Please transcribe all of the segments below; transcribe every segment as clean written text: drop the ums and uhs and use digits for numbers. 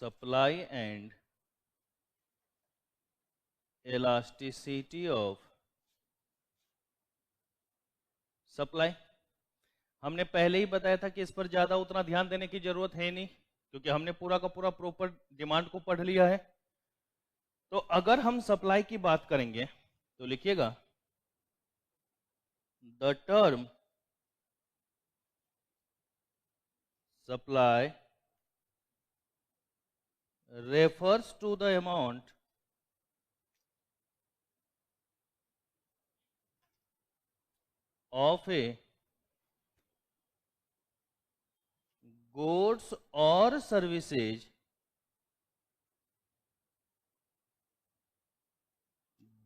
supply and elasticity of supply। हमने पहले ही बताया था कि इस पर ज्यादा उतना ध्यान देने की जरूरत है नहीं, क्योंकि हमने पूरा का पूरा प्रॉपर डिमांड को पढ़ लिया है। तो अगर हम सप्लाई की बात करेंगे तो लिखिएगा the term supply refers to the amount of a goods or services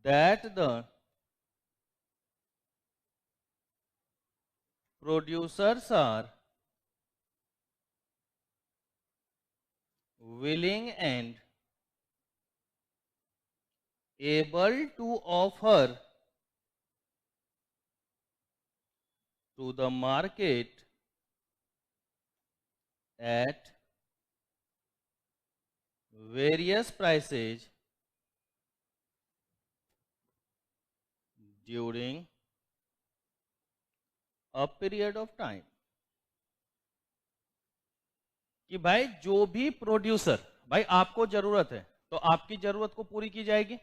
that the producers are willing and able to offer to the market at various prices during a period of time। कि भाई जो भी producer, भाई आपको जरूरत है तो आपकी जरूरत को पूरी की जाएगी।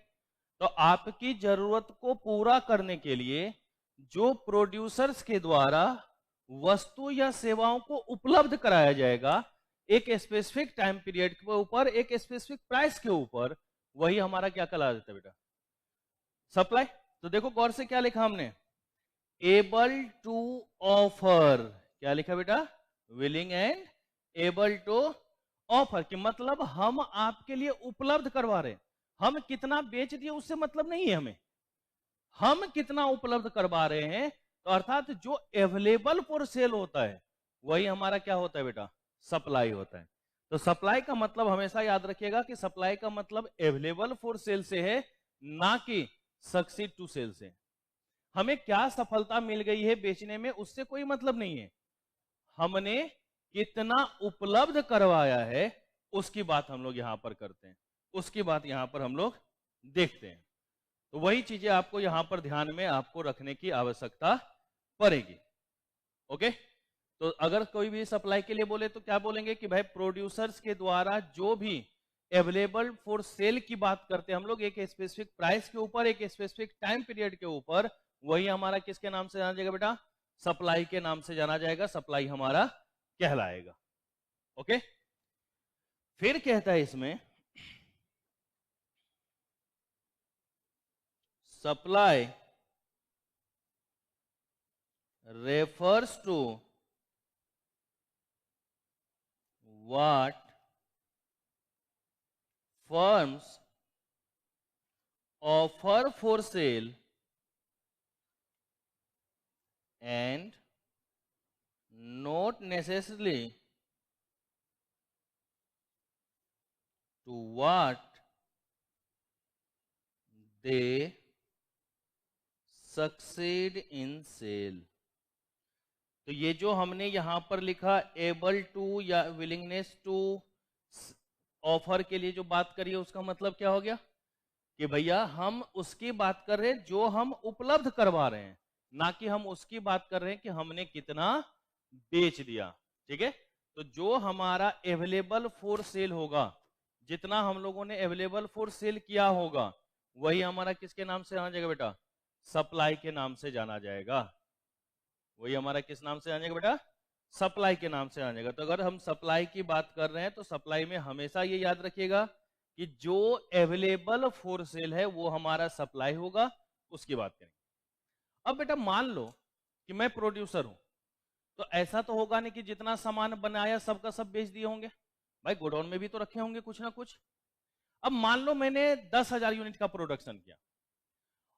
तो आपकी जरूरत को पूरा करने के लिए जो प्रोड्यूसर्स के द्वारा वस्तु या सेवाओं को उपलब्ध कराया जाएगा एक स्पेसिफिक टाइम पीरियड के ऊपर, एक स्पेसिफिक प्राइस के ऊपर, वही हमारा क्या कहला जाता है बेटा? सप्लाई। तो देखो गौर से क्या लिखा हमने, एबल टू ऑफर। क्या लिखा बेटा? Willing and able to offer. कि मतलब हम आपके लिए उपलब्ध करवा रहे हैं। हम कितना बेच दिए उससे मतलब नहीं है हमें, हम कितना उपलब्ध करवा रहे हैं। तो अर्थात जो अवेलेबल फॉर सेल होता है वही हमारा क्या होता है बेटा? सप्लाई होता है। तो सप्लाई का मतलब हमेशा याद रखिएगा कि सप्लाई का मतलब अवेलेबल फॉर सेल से है, ना कि सक्सीड टू सेल से। हमें क्या सफलता मिल गई है बेचने में उससे कोई मतलब नहीं है, हमने कितना उपलब्ध करवाया है उसकी बात हम लोग यहां पर करते हैं, उसकी बात यहां पर हम लोग देखते हैं। तो वही चीजें आपको यहां पर ध्यान में आपको रखने की आवश्यकता पड़ेगी। ओके, तो अगर कोई भी सप्लाई के लिए बोले तो क्या बोलेंगे कि भाई प्रोड्यूसर्स के द्वारा जो भी अवेलेबल फॉर सेल की बात करते हैं हम लोग एक स्पेसिफिक प्राइस के ऊपर, एक स्पेसिफिक टाइम पीरियड के ऊपर, वही हमारा किसके नाम से जाना जाएगा बेटा? सप्लाई के नाम से जाना जाएगा, सप्लाई हमारा कहलाएगा। ओके, फिर कहता है इसमें supply refers to what firms offer for sale and not necessarily to what they succeed in sale। तो ये जो हमने यहां पर लिखा एबल टू या विलिंगनेस टू ऑफर के लिए जो बात करी है उसका मतलब क्या हो गया कि भैया हम उसकी बात कर रहे हैं जो हम उपलब्ध करवा रहे हैं, ना कि हम उसकी बात कर रहे हैं कि हमने कितना बेच दिया। ठीक है, तो जो हमारा अवेलेबल फॉर सेल होगा, जितना हम लोगों ने अवेलेबल फॉर सेल किया होगा, वही हमारा किसके नाम से जाना जाएगा बेटा? सप्लाई के नाम से जाना जाएगा। वही हमारा किस नाम से जानेगा बेटा? सप्लाई के नाम से जानेगा। तो अगर हम सप्लाई की बात कर रहे हैं तो सप्लाई में हमेशा ये याद रखिएगा कि जो अवेलेबल फॉर सेल है वो हमारा सप्लाई होगा, उसकी बात करेंगे। अब बेटा मान लो कि मैं प्रोड्यूसर हूं, तो ऐसा तो होगा नहीं कि जितना सामान बनाया सबका सब बेच दिए होंगे, भाई गोडाउन में भी तो रखे होंगे कुछ ना कुछ। अब मान लो मैंने 10,000 यूनिट का प्रोडक्शन किया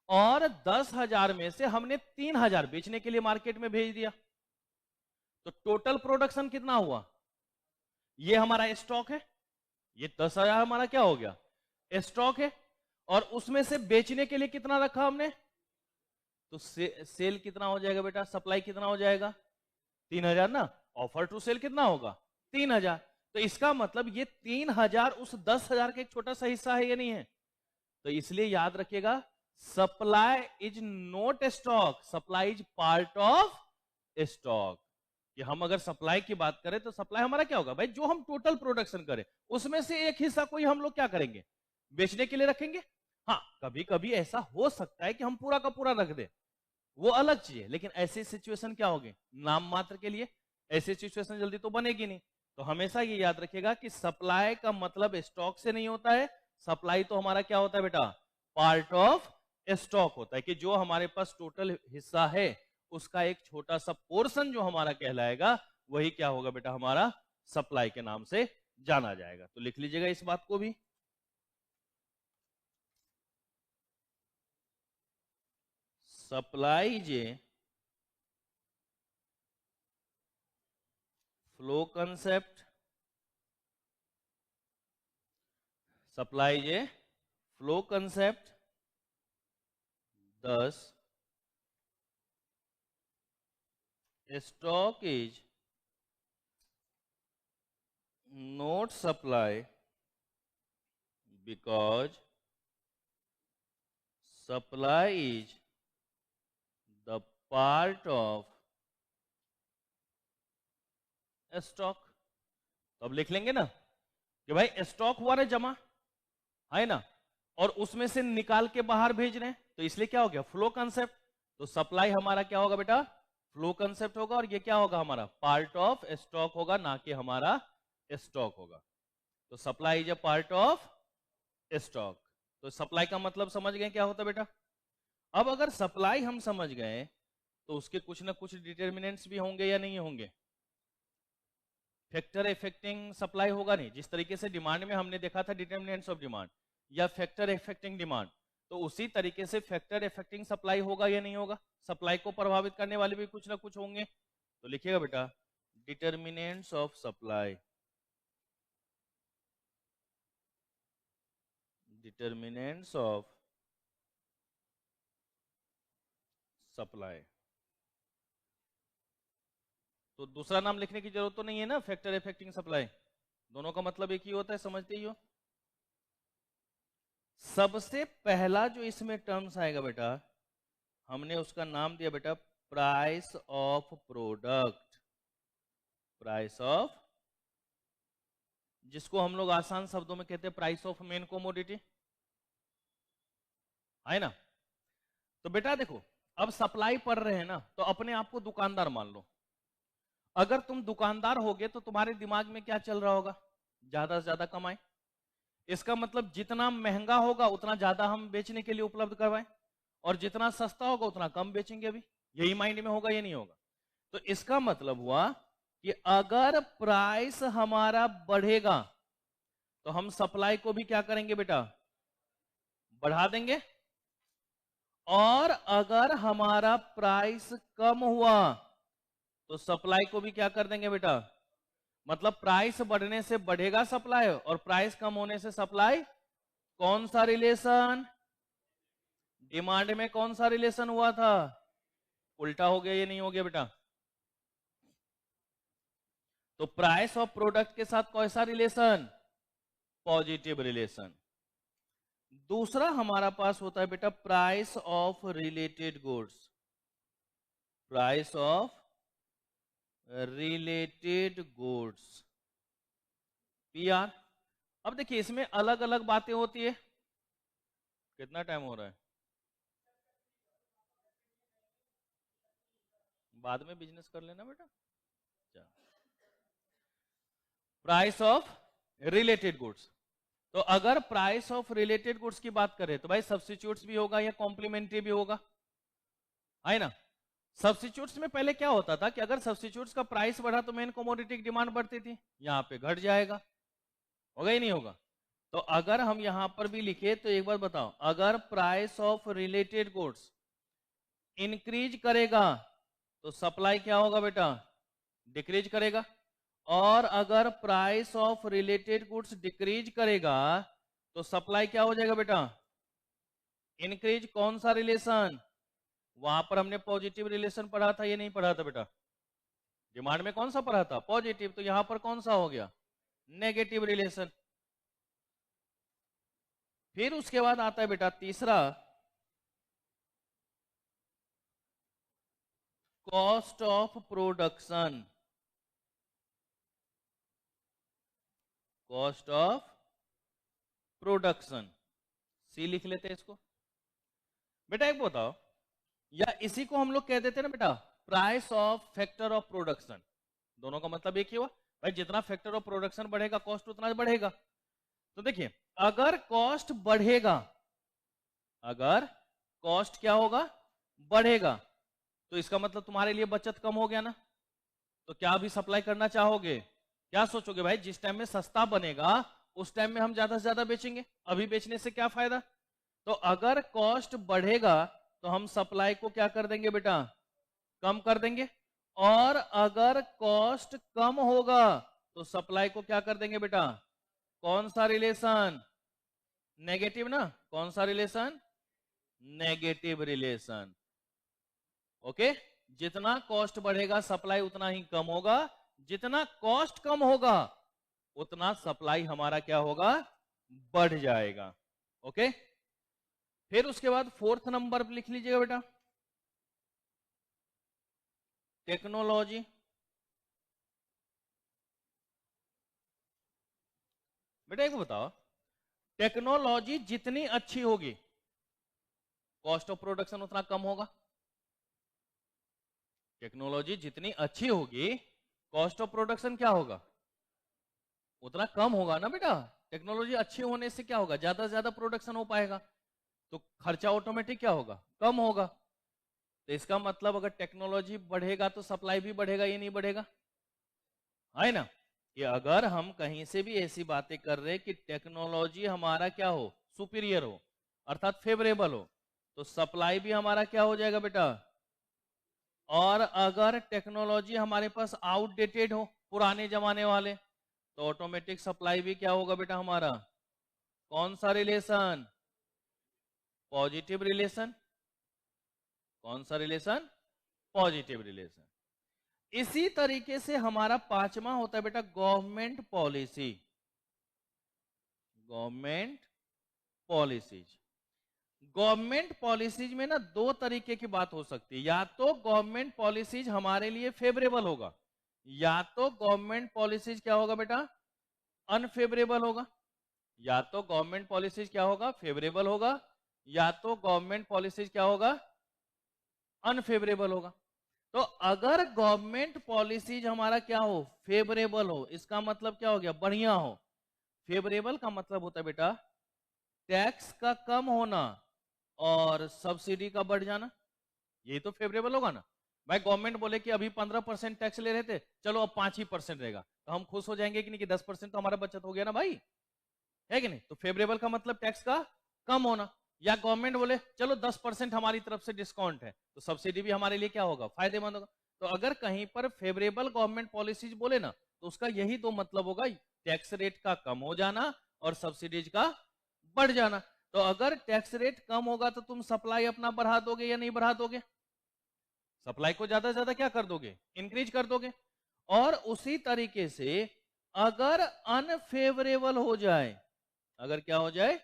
और 10,000 में से हमने 3,000 बेचने के लिए मार्केट में भेज दिया, तो टोटल प्रोडक्शन कितना हुआ? ये हमारा स्टॉक है, ये 10,000 हमारा क्या हो गया? स्टॉक है। और उसमें से बेचने के लिए कितना रखा हमने? तो सेल कितना हो जाएगा बेटा? सप्लाई कितना हो जाएगा? 3,000 ना। ऑफर टू सेल कितना होगा? 3,000। तो इसका मतलब ये 3000 उस 10,000 का एक छोटा सा हिस्सा है या नहीं है? तो इसलिए याद रखिएगा, supply is not stock, supply is part of stock. कि हम अगर सप्लाई की बात करें तो सप्लाई हमारा क्या होगा भाई, जो हम टोटल प्रोडक्शन करें उसमें से एक हिस्सा कोई हम लोग क्या करेंगे, बेचने के लिए रखेंगे। हाँ, कभी कभी ऐसा हो सकता है कि हम पूरा का पूरा रख दें, वो अलग चीज है, लेकिन ऐसी सिचुएशन क्या होगी, नाम मात्र के लिए। ऐसी सिचुएशन जल्दी तो बनेगी नहीं। तो हमेशा ये याद रखिएगा कि सप्लाई का मतलब स्टॉक से नहीं होता है। सप्लाई तो हमारा क्या होता है बेटा, पार्ट ऑफ स्टॉक होता है, कि जो हमारे पास टोटल हिस्सा है उसका एक छोटा सा पोर्शन जो हमारा कहलाएगा, वही क्या होगा बेटा, हमारा सप्लाई के नाम से जाना जाएगा। तो लिख लीजिएगा इस बात को भी। Supply is a flow concept, supply is a flow concept, thus stock is not supply because supply is the part of stock। तो अब लिख लेंगे ना कि भाई स्टॉक हुआ ना जमा, है ना, और उसमें से निकाल के बाहर भेज रहे हैं, तो इसलिए क्या हो गया, फ्लो कंसेप्ट। तो सप्लाई हमारा क्या होगा बेटा, फ्लो कंसेप्ट होगा, और ये क्या होगा, हमारा पार्ट ऑफ स्टॉक होगा, ना कि हमारा स्टॉक होगा। तो supply is a part of stock. तो सप्लाई का मतलब समझ गए क्या होता है बेटा। अब अगर सप्लाई हम समझ गए तो उसके कुछ ना कुछ डिटर्मिनेंट्स भी होंगे या नहीं होंगे। फैक्टर इफेक्टिंग सप्लाई होगा नहीं, जिस तरीके से डिमांड में हमने देखा था डिटर्मिनेंट्स ऑफ डिमांड या फैक्टर इफेक्टिंग डिमांड, तो उसी तरीके से फैक्टर इफेक्टिंग सप्लाई होगा या नहीं होगा। सप्लाई को प्रभावित करने वाले भी कुछ ना कुछ होंगे। तो लिखिएगा बेटा, determinants of supply, determinants of supply. तो दूसरा नाम लिखने की जरूरत तो नहीं है ना, फैक्टर इफेक्टिंग सप्लाई, दोनों का मतलब एक ही होता है, समझते ही हो। सबसे पहला जो इसमें टर्म्स आएगा बेटा, हमने उसका नाम दिया बेटा price of product, price of, जिसको हम लोग आसान शब्दों में कहते हैं प्राइस ऑफ मेन कोमोडिटी, है ना। तो बेटा देखो, अब सप्लाई पढ़ रहे हैं ना, तो अपने आप को दुकानदार मान लो। अगर तुम दुकानदार होगे तो तुम्हारे दिमाग में क्या चल रहा होगा, ज्यादा से ज्यादा कमाए। इसका मतलब जितना महंगा होगा उतना ज्यादा हम बेचने के लिए उपलब्ध करवाएं, और जितना सस्ता होगा उतना कम बेचेंगे। अभी यही माइंड में होगा, ये नहीं होगा। तो इसका मतलब हुआ कि अगर प्राइस हमारा बढ़ेगा तो हम सप्लाई को भी क्या करेंगे बेटा, बढ़ा देंगे। और अगर हमारा प्राइस कम हुआ तो सप्लाई को भी क्या कर देंगे बेटा, मतलब प्राइस बढ़ने से बढ़ेगा सप्लाई, और प्राइस कम होने से सप्लाई। कौन सा रिलेशन, डिमांड में कौन सा रिलेशन हुआ था, उल्टा हो गया, ये नहीं हो गया बेटा। तो प्राइस ऑफ प्रोडक्ट के साथ कौन सा रिलेशन, पॉजिटिव रिलेशन। दूसरा हमारा पास होता है बेटा price of related goods, price of related goods, PR. अब देखिए इसमें अलग अलग बातें होती है। कितना टाइम हो रहा है, बाद में बिजनेस कर लेना बेटा। प्राइस ऑफ रिलेटेड गुड्स, तो अगर प्राइस ऑफ रिलेटेड गुड्स की बात करें तो भाई सब्स्टिट्यूट्स भी होगा या कॉम्प्लीमेंट्री भी होगा, है ना। सब्स्टिट्यूट्स में पहले क्या होता था कि अगर सब्स्टिट्यूट्स का प्राइस बढ़ा तो मेन कमोडिटी की डिमांड बढ़ती थी, यहां पे घट जाएगा, होगा ही नहीं होगा। तो अगर हम यहां पर भी लिखे तो एक बार बताओ, अगर price of related goods increase करेगा तो सप्लाई क्या होगा बेटा, डिक्रीज करेगा। और अगर price of related goods decrease करेगा तो सप्लाई क्या हो जाएगा बेटा, इंक्रीज। कौन सा रिलेशन, वहां पर हमने पॉजिटिव रिलेशन पढ़ा था, ये नहीं पढ़ा था बेटा। डिमांड में कौन सा पढ़ा था, पॉजिटिव, तो यहां पर कौन सा हो गया, नेगेटिव रिलेशन। फिर उसके बाद आता है बेटा तीसरा, cost of production. Cost of production, C लिख लेते हैं इसको। बेटा एक बताओ, या इसी को हम लोग कह देते हैं ना बेटा, price of factor of production. दोनों का मतलब एक ही हुआ भाई, जितना फैक्टर ऑफ प्रोडक्शन बढ़ेगा कॉस्ट उतना बढ़ेगा। तो देखिए, अगर कॉस्ट बढ़ेगा, अगर कॉस्ट क्या होगा, बढ़ेगा, तो इसका मतलब तुम्हारे लिए बचत कम हो गया ना। तो क्या अभी सप्लाई करना चाहोगे? क्या सोचोगे भाई, जिस टाइम में सस्ता बनेगा उस टाइम में हम ज्यादा से ज्यादा बेचेंगे, अभी बेचने से क्या फायदा। तो अगर कॉस्ट बढ़ेगा तो हम सप्लाई को क्या कर देंगे बेटा, कम कर देंगे। और अगर कॉस्ट कम होगा तो सप्लाई को क्या कर देंगे बेटा, कौन सा रिलेशन, नेगेटिव ना, कौन सा रिलेशन, नेगेटिव रिलेशन। ओके, जितना कॉस्ट बढ़ेगा सप्लाई उतना ही कम होगा, जितना कॉस्ट कम होगा उतना सप्लाई हमारा क्या होगा, बढ़ जाएगा। ओके, फिर उसके बाद फोर्थ नंबर पर लिख लीजिएगा बेटा, टेक्नोलॉजी। बेटा एक बताओ, टेक्नोलॉजी जितनी अच्छी होगी कॉस्ट ऑफ प्रोडक्शन उतना कम होगा। टेक्नोलॉजी जितनी अच्छी होगी कॉस्ट ऑफ प्रोडक्शन क्या होगा, उतना कम होगा ना बेटा। टेक्नोलॉजी अच्छी होने से क्या होगा, ज्यादा से ज्यादा प्रोडक्शन हो पाएगा, तो खर्चा ऑटोमेटिक क्या होगा, कम होगा। तो इसका मतलब अगर टेक्नोलॉजी बढ़ेगा तो सप्लाई भी बढ़ेगा, ये नहीं बढ़ेगा, है ना। कि अगर हम कहीं से भी ऐसी बातें कर रहे कि टेक्नोलॉजी हमारा क्या हो, सुपीरियर हो, अर्थात फेवरेबल हो, तो सप्लाई भी हमारा क्या हो जाएगा बेटा। और अगर टेक्नोलॉजी हमारे पास आउटडेटेड हो, पुराने जमाने वाले, तो ऑटोमेटिक सप्लाई भी क्या होगा बेटा हमारा, कौन सा रिलेशन, पॉजिटिव रिलेशन। कौन सा रिलेशन, पॉजिटिव रिलेशन। इसी तरीके से हमारा पांचवा होता है बेटा government policy. Government policies, government policies में ना दो तरीके की बात हो सकती है, या तो गवर्नमेंट पॉलिसीज हमारे लिए फेवरेबल होगा, या तो गवर्नमेंट पॉलिसीज क्या होगा बेटा, अनफेवरेबल होगा। या तो गवर्नमेंट पॉलिसीज क्या होगा, फेवरेबल होगा, या तो गवर्नमेंट पॉलिसीज क्या होगा, अनफेवरेबल होगा। तो अगर गवर्नमेंट पॉलिसीज हमारा क्या हो, फेवरेबल हो, इसका मतलब क्या हो गया, बढ़िया हो। फेवरेबल का मतलब होता है बेटा टैक्स का कम होना और सब्सिडी का बढ़ जाना, यही तो फेवरेबल होगा ना। भाई गवर्नमेंट बोले कि अभी 15% टैक्स ले रहे थे, चलो अब 5% रहेगा, तो हम खुश हो जाएंगे कि नहीं, कि 10% तो हमारा बचत हो गया ना भाई, है कि नहीं। तो फेवरेबल का मतलब टैक्स का कम होना। या गवर्नमेंट बोले चलो 10% हमारी तरफ से डिस्काउंट है, तो सब्सिडी भी हमारे लिए क्या होगा, फायदेमंद होगा। तो अगर कहीं पर फेवरेबल गवर्नमेंट पॉलिसीज बोले ना, तो उसका यही दो मतलब होगा, टैक्स रेट का कम हो जाना और सब्सिडीज का बढ़ जाना। तो अगर टैक्स रेट कम होगा तो तुम सप्लाई अपना बढ़ा दोगे या नहीं बढ़ा दोगे, सप्लाई को ज्यादा से ज्यादा क्या कर दोगे, इंक्रीज कर दोगे। और उसी तरीके से अगर अनफेवरेबल हो जाए, अगर क्या हो जाए,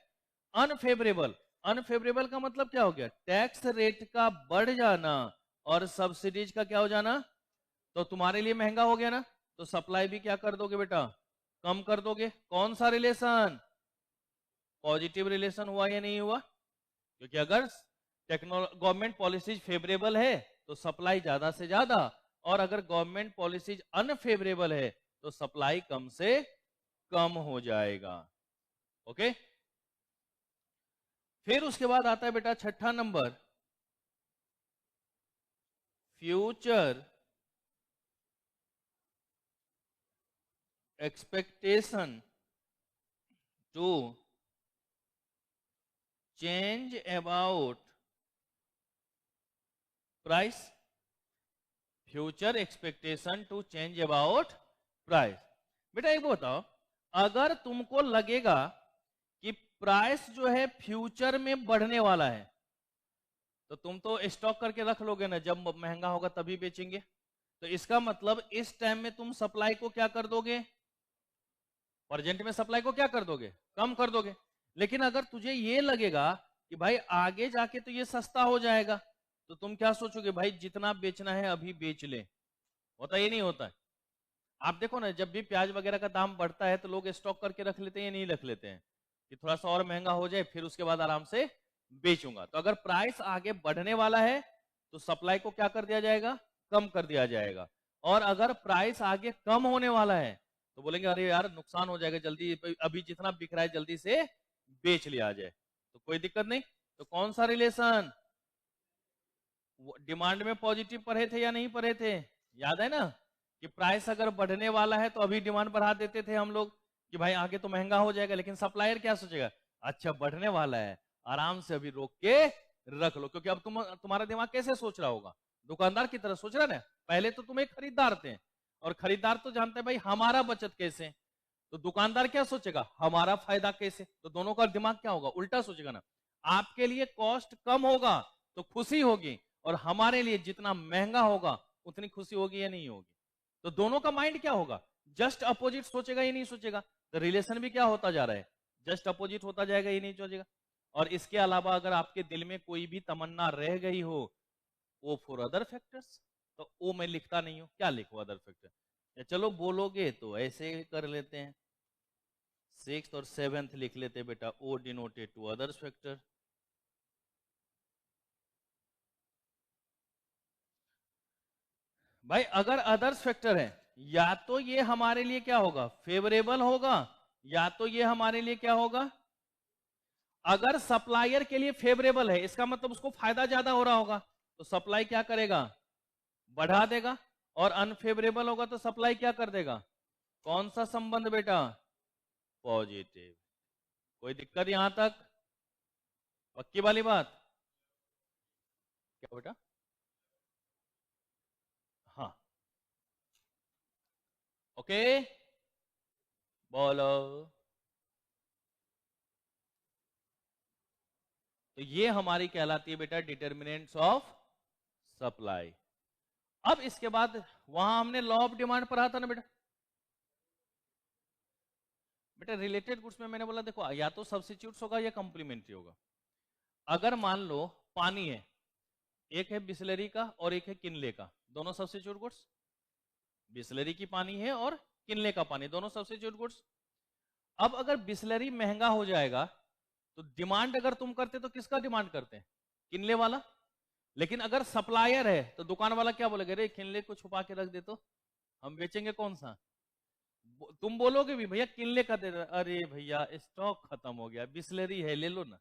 अनफेवरेबल। अनफेवरेबल का मतलब क्या हो गया, टैक्स रेट का बढ़ जाना और सब्सिडीज का क्या हो जाना, तो तुम्हारे लिए महंगा हो गया ना, तो सप्लाई भी क्या कर दोगे बेटा, कम कर दोगे। कौन सा रिलेशन, पॉजिटिव रिलेशन हुआ या नहीं हुआ। क्योंकि अगर गवर्नमेंट पॉलिसीज फेवरेबल है तो सप्लाई ज्यादा से ज्यादा, और अगर गवर्नमेंट पॉलिसीज अनफेवरेबल है तो सप्लाई कम से कम हो जाएगा। ओके, फिर उसके बाद आता है बेटा छठा number, future expectation to change about price. Future expectation to change about price. बेटा एक बताओ, अगर तुमको लगेगा कि प्राइस जो है फ्यूचर में बढ़ने वाला है, तो तुम तो स्टॉक करके रख लोगे ना, जब महंगा होगा तभी बेचेंगे। तो इसका मतलब इस टाइम में तुम सप्लाई को क्या कर दोगे, प्रेजेंट में सप्लाई को क्या कर दोगे, कम कर दोगे। लेकिन अगर तुझे ये लगेगा कि भाई आगे जाके तो ये सस्ता हो जाएगा, तो तुम क्या सोचोगे, भाई जितना बेचना है अभी बेच ले। होता ये नहीं होता है। आप देखो ना, जब भी प्याज वगैरह का दाम बढ़ता है तो लोग स्टॉक करके रख लेते हैं या नहीं रख लेते हैं, कि थोड़ा सा और महंगा हो जाए फिर उसके बाद आराम से बेचूंगा। तो अगर प्राइस आगे बढ़ने वाला है तो सप्लाई को क्या कर दिया जाएगा, कम कर दिया जाएगा। और अगर प्राइस आगे कम होने वाला है तो बोलेंगे अरे यार नुकसान हो जाएगा, जल्दी अभी जितना बिक रहा है जल्दी से बेच लिया जाए। तो कोई दिक्कत नहीं। तो कौन सा रिलेशन, डिमांड में पॉजिटिव पढ़े थे या नहीं पढ़े थे, याद है ना, कि प्राइस अगर बढ़ने वाला है तो अभी डिमांड बढ़ा देते थे हम लोग कि भाई आगे तो महंगा हो जाएगा। लेकिन सप्लायर क्या सोचेगा, अच्छा बढ़ने वाला है, आराम से अभी रोक के रख लो। क्योंकि अब तुम्हारा दिमाग कैसे सोच रहा होगा, दुकानदार की तरह सोच रहा है ना। पहले तो तुम एक खरीदार थे, और खरीदार तो जानते हैं भाई हमारा बचत कैसे, तो दुकानदार क्या सोचेगा, हमारा फायदा कैसे। तो दोनों का दिमाग क्या होगा, उल्टा सोचेगा ना। आपके लिए कॉस्ट कम होगा तो खुशी होगी, और हमारे लिए जितना महंगा होगा उतनी खुशी होगी या नहीं होगी। तो दोनों का माइंड क्या होगा, जस्ट अपोजिट सोचेगा या नहीं सोचेगा। तो रिलेशन भी क्या होता जा रहा है, जस्ट अपोजिट होता जाएगा, ये नहीं सोचेगा। और इसके अलावा अगर आपके दिल में कोई भी तमन्ना रह गई हो, ओ फॉर अदर फैक्टर्स, तो ओ मैं लिखता नहीं हूं, क्या लिखो अदर फैक्टर, चलो बोलोगे तो ऐसे कर लेते हैं, 6th और 7th लिख लेते बेटा, ओ डिनोटेड टू अदर्स फैक्टर। भाई अगर अदर्स फैक्टर है, या तो ये हमारे लिए क्या होगा, फेवरेबल होगा, या तो ये हमारे लिए क्या होगा, अगर सप्लायर के लिए फेवरेबल है इसका मतलब उसको फायदा ज्यादा हो रहा होगा, तो सप्लाई क्या करेगा, बढ़ा देगा। और अनफेवरेबल होगा तो सप्लाई क्या कर देगा, कौन सा संबंध बेटा, पॉजिटिव। कोई दिक्कत यहां तक, पक्की वाली बात, क्या बेटा, हाँ, ओके, बोलो। तो ये हमारी कहलाती है बेटा डिटर्मिनेंट्स ऑफ सप्लाई। अब इसके बाद वहां हमने लॉ ऑफ डिमांड पढ़ा था ना बेटा। बेटा रिलेटेड गुड्स में मैंने बोला देखो, या तो सब्स्टिट्यूट्स होगा या कॉम्प्लीमेंट्री होगा। अगर मान लो पानी है, एक है बिस्लरी का और एक है किनले का, दोनों सब्स्टिट्यूट गुड्स। बिस्लरी की पानी है और किनले का पानी, दोनों सब्स्टिट्यूट गुड्स। अब अगर बिस्लरी महंगा हो जाएगा तो डिमांड अगर तुम करते तो किसका डिमांड करते हैं, किनले वाला। लेकिन अगर सप्लायर है तो दुकान वाला क्या बोलेगा, रे किनले को छुपा के रख दे तो हम बेचेंगे कौन सा। तुम बोलोगे भी भैया किनले का दे दो, अरे भैया स्टॉक खत्म हो गया, बिस्लरी है ले लो ना।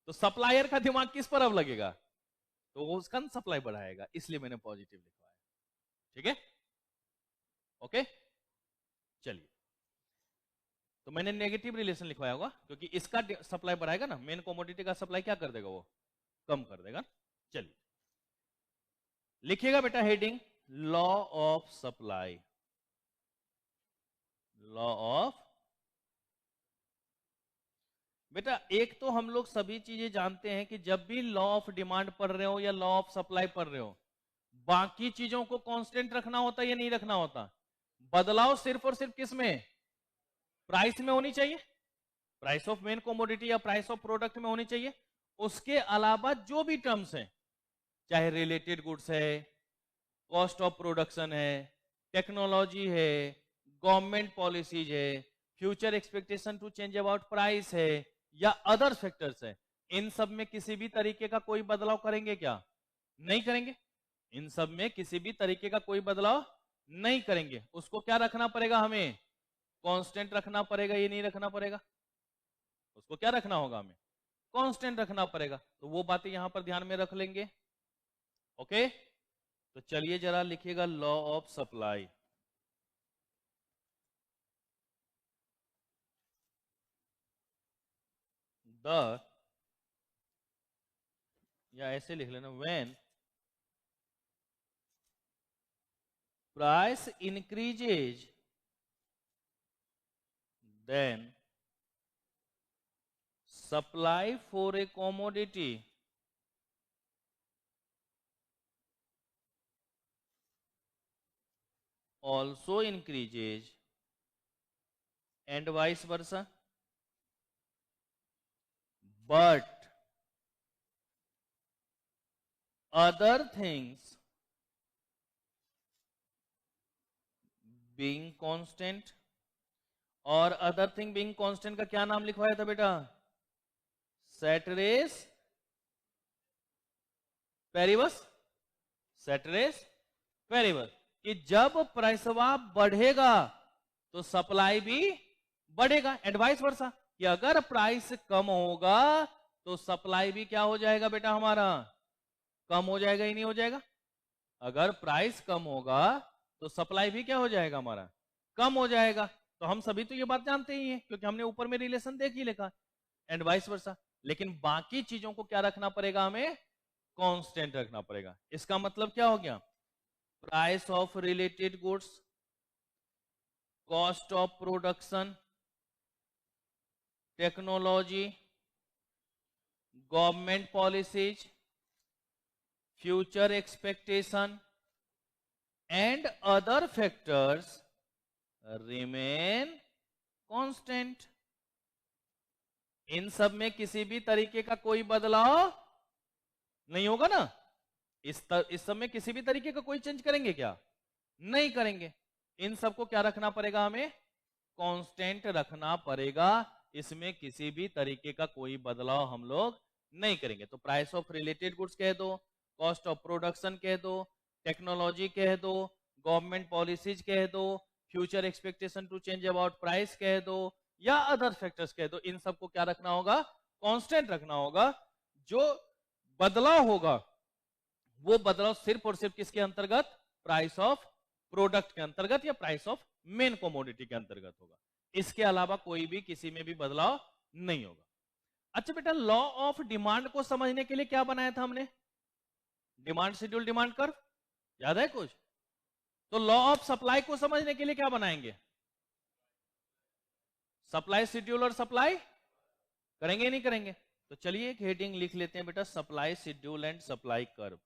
तो सप्लायर का दिमाग किस पर अब लगेगा, तो वो उसका सप्लाई बढ़ाएगा, इसलिए मैंने पॉजिटिव लिखवाया। ठीक है, ओके, चलिए। तो मैंने नेगेटिव रिलेशन लिखवाया होगा क्योंकि इसका सप्लाई बढ़ाएगा ना, मेन कमोडिटी का सप्लाई क्या कर देगा, वो कम कर देगा। चलिए लिखिएगा बेटा heading, law of supply, law of. बेटा एक तो हम लोग सभी चीजें जानते हैं कि जब भी लॉ ऑफ डिमांड पढ़ रहे हो या लॉ ऑफ सप्लाई पढ़ रहे हो, बाकी चीजों को कांस्टेंट रखना होता है या नहीं रखना होता। बदलाव सिर्फ और सिर्फ किस में, प्राइस में होनी चाहिए, प्राइस ऑफ मेन कमोडिटी या प्राइस ऑफ प्रोडक्ट में होनी चाहिए। उसके अलावा जो भी टर्म्स हैं, चाहे रिलेटेड गुड्स है, कॉस्ट ऑफ प्रोडक्शन है, टेक्नोलॉजी है, गवर्नमेंट पॉलिसीज है, future expectation to change about price है, या अदर फैक्टर्स है, इन सब में किसी भी तरीके का कोई बदलाव करेंगे क्या, नहीं करेंगे। इन सब में किसी भी तरीके का कोई बदलाव नहीं करेंगे। उसको क्या रखना पड़ेगा, हमें कांस्टेंट रखना पड़ेगा, ये नहीं रखना पड़ेगा, उसको क्या रखना होगा, हमें कांस्टेंट रखना पड़ेगा। तो वो बातें यहां पर ध्यान में रख लेंगे। ओके, तो चलिए जरा लिखिएगा लॉ ऑफ सप्लाई। द, या ऐसे लिख लेना, when price increases then supply for a commodity also increases and vice versa. But other things being constant, और अदर थिंग बीइंग कांस्टेंट का क्या नाम लिखवाया था बेटा? सेटरेस पेरिवस, सेटरेस पेरिवस, कि जब प्राइसवा बढ़ेगा तो सप्लाई भी बढ़ेगा, एंड वाइस वर्सा, कि अगर प्राइस कम होगा तो सप्लाई भी क्या हो जाएगा बेटा हमारा? कम हो जाएगा ही नहीं हो जाएगा? अगर प्राइस कम होगा तो सप्लाई भी क्या हो जाएगा हमारा? कम हो जाएगा। तो हम सभी तो ये बात जानते ही हैं क्योंकि हमने ऊपर में रिलेशन देख ही लिखा, एंड वाइस वर्सा। लेकिन बाकी चीजों को क्या रखना पड़ेगा? हमें कांस्टेंट रखना पड़ेगा। इसका मतलब क्या हो गया? Price of related goods, cost of production, technology, government policies, future expectation and other factors remain constant. इन सब में किसी भी तरीके का कोई बदलाव नहीं होगा ना? इस सब में किसी भी तरीके का कोई चेंज करेंगे क्या? नहीं करेंगे। इन सबको क्या रखना पड़ेगा? हमें कांस्टेंट रखना पड़ेगा। इसमें किसी भी तरीके का कोई बदलाव हम लोग नहीं करेंगे। तो प्राइस ऑफ रिलेटेड गुड्स कह दो, कॉस्ट ऑफ प्रोडक्शन कह दो, टेक्नोलॉजी कह दो, गवर्नमेंट पॉलिसीज कह दो, future expectation to change about price कह दो, या अदर फैक्टर्स कह दो। इन सबको क्या रखना होगा? कांस्टेंट रखना होगा। जो बदलाव होगा वो बदलाव सिर्फ और सिर्फ किसके अंतर्गत? प्राइस ऑफ प्रोडक्ट के अंतर्गत या प्राइस ऑफ मेन कमोडिटी के अंतर्गत होगा। इसके अलावा कोई भी किसी में भी बदलाव नहीं होगा। अच्छा बेटा, लॉ ऑफ डिमांड को समझने के लिए क्या बनाया था हमने? डिमांड शेड्यूल, डिमांड कर्व, याद है कुछ? तो लॉ ऑफ सप्लाई को समझने के लिए क्या बनाएंगे? सप्लाई शेड्यूल और सप्लाई करेंगे नहीं करेंगे? तो चलिए एक हेडिंग लिख लेते हैं बेटा, supply schedule and supply curve.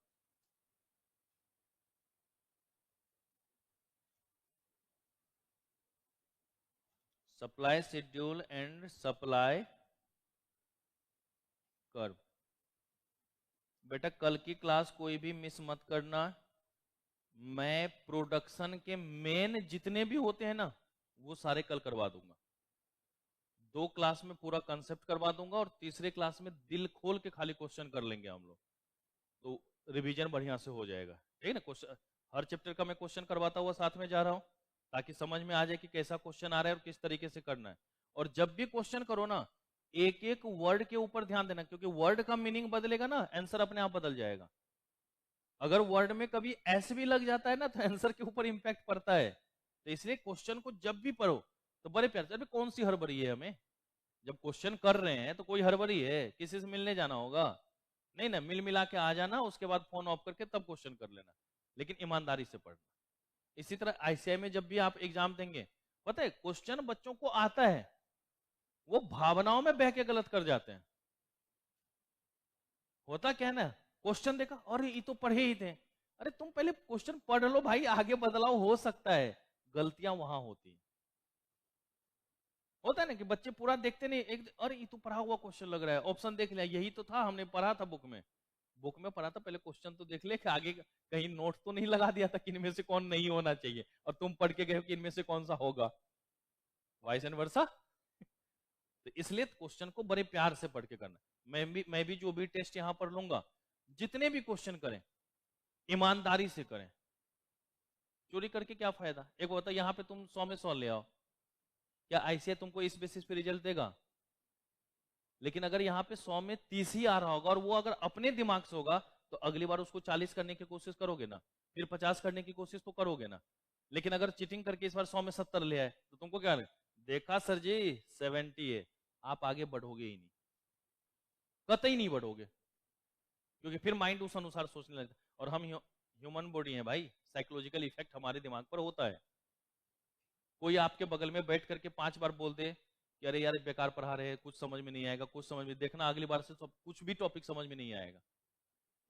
Supply schedule and supply curve. बेटा कल की क्लास कोई भी मिस मत करना। मैं प्रोडक्शन के मेन जितने भी होते हैं ना वो सारे कल करवा दूंगा। 2 क्लास में पूरा कंसेप्ट करवा दूंगा और तीसरे क्लास में दिल खोल के खाली क्वेश्चन कर लेंगे हम लोग, तो रिवीजन बढ़िया से हो जाएगा। ठीक है ना? क्वेश्चन हर चैप्टर का मैं क्वेश्चन करवाता हुआ साथ में जा रहा हूं ताकि समझ में आ जाए कि कैसा क्वेश्चन आ रहा है और किस तरीके से करना है। और जब भी क्वेश्चन करो ना, एक एक वर्ड के ऊपर ध्यान देना, क्योंकि वर्ड का मीनिंग बदलेगा ना आंसर अपने आप बदल जाएगा। अगर वर्ड में कभी एस भी लग जाता है ना तो आंसर के ऊपर इंपैक्ट पड़ता है। तो इसलिए क्वेश्चन को जब भी पढ़ो तो बड़े प्यार से, अभी कौन सी हड़बड़ी है हमें? जब क्वेश्चन कर रहे हैं तो कोई हड़बड़ी है? किसी से मिलने जाना होगा? नहीं ना, मिल मिला के आ जाना, उसके बाद फोन ऑफ करके तब क्वेश्चन कर लेना, लेकिन ईमानदारी से पढ़ना। इसी तरह आईसीआई में जब भी आप एग्जाम देंगे, पता है क्वेश्चन बच्चों को आता है, वो भावनाओं में बह के गलत कर जाते हैं। होता क्या है ना, क्वेश्चन देखा और ये तो पढ़े ही थे, अरे तुम पहले क्वेश्चन पढ़ लो भाई, आगे बदलाव हो सकता है। गलतियां वहां होती हैं। होता है ना कि बच्चे पूरा देखते नहीं, एक अरे ये तो पढ़ा हुआ क्वेश्चन लग रहा है, ऑप्शन देख लिया, यही तो था हमने पढ़ा था बुक में। बुक में पढ़ा था, पहले क्वेश्चन तो देख ले कि आगे कहीं नोट तो नहीं लगा दिया था कि इनमें से कौन नहीं होना चाहिए, और तुम पढ़ के गए हो कि इनमें से कौन सा होगा। वाइस एंड वर्सा। तो इसलिए क्वेश्चन को बड़े प्यार से पढ़ के करना। मैं भी जो भी टेस्ट यहां पर लूंगा, जितने भी क्वेश्चन करें ईमानदारी से करें। चोरी करके क्या फायदा? एक होता है यहाँ पे तुम 100 में 100 ले आओ, क्या आईसीआई तुमको इस बेसिस पे रिजल्ट देगा? लेकिन अगर यहाँ पे 100 में 30 ही आ रहा होगा और वो अगर अपने दिमाग से होगा तो अगली बार उसको 40 करने की कोशिश करोगे ना, फिर 50 करने की कोशिश तो करोगे ना। लेकिन अगर चीटिंग करके इस बार 100 में 70 ले आए तो तुमको क्या लगे? देखा सर जी 70 है, आप आगे बढ़ोगे ही नहीं, कतई नहीं बढ़ोगे, क्योंकि फिर माइंड उस अनुसार सोचने लगता है। और हम ह्यूमन बॉडी है भाई, साइकोलॉजिकल इफेक्ट हमारे दिमाग पर होता है। कोई आपके बगल में बैठ करके 5 बार बोल दे कि अरे यार बेकार पढ़ा रहे हैं, कुछ समझ में नहीं आएगा, कुछ समझ में, देखना अगली बार से सब कुछ भी टॉपिक समझ में नहीं आएगा।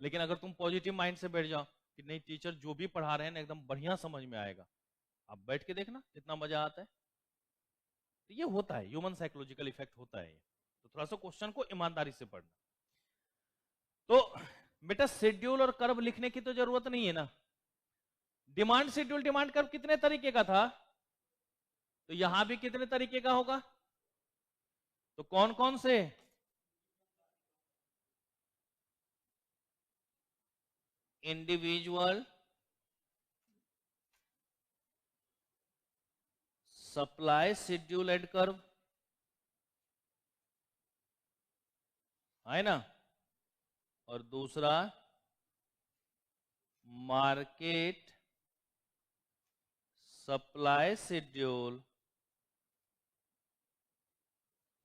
लेकिन अगर तुम पॉजिटिव माइंड से बैठ जाओ कि नहीं टीचर जो भी पढ़ा रहे हैं ना एकदम बढ़िया समझ में आएगा, आप बैठ के देखना कितना मजा आता है। तो ये होता है, ह्यूमन साइकोलॉजिकल इफेक्ट होता है। तो थोड़ा सा क्वेश्चन को ईमानदारी से पढ़ना। तो बेटा शेड्यूल और कर्व लिखने की तो जरूरत नहीं है ना। डिमांड शेड्यूल, डिमांड कर्व कितने तरीके का था, तो यहां भी कितने तरीके का होगा, तो कौन कौन से, individual supply schedule and curve, है ना, और दूसरा market supply schedule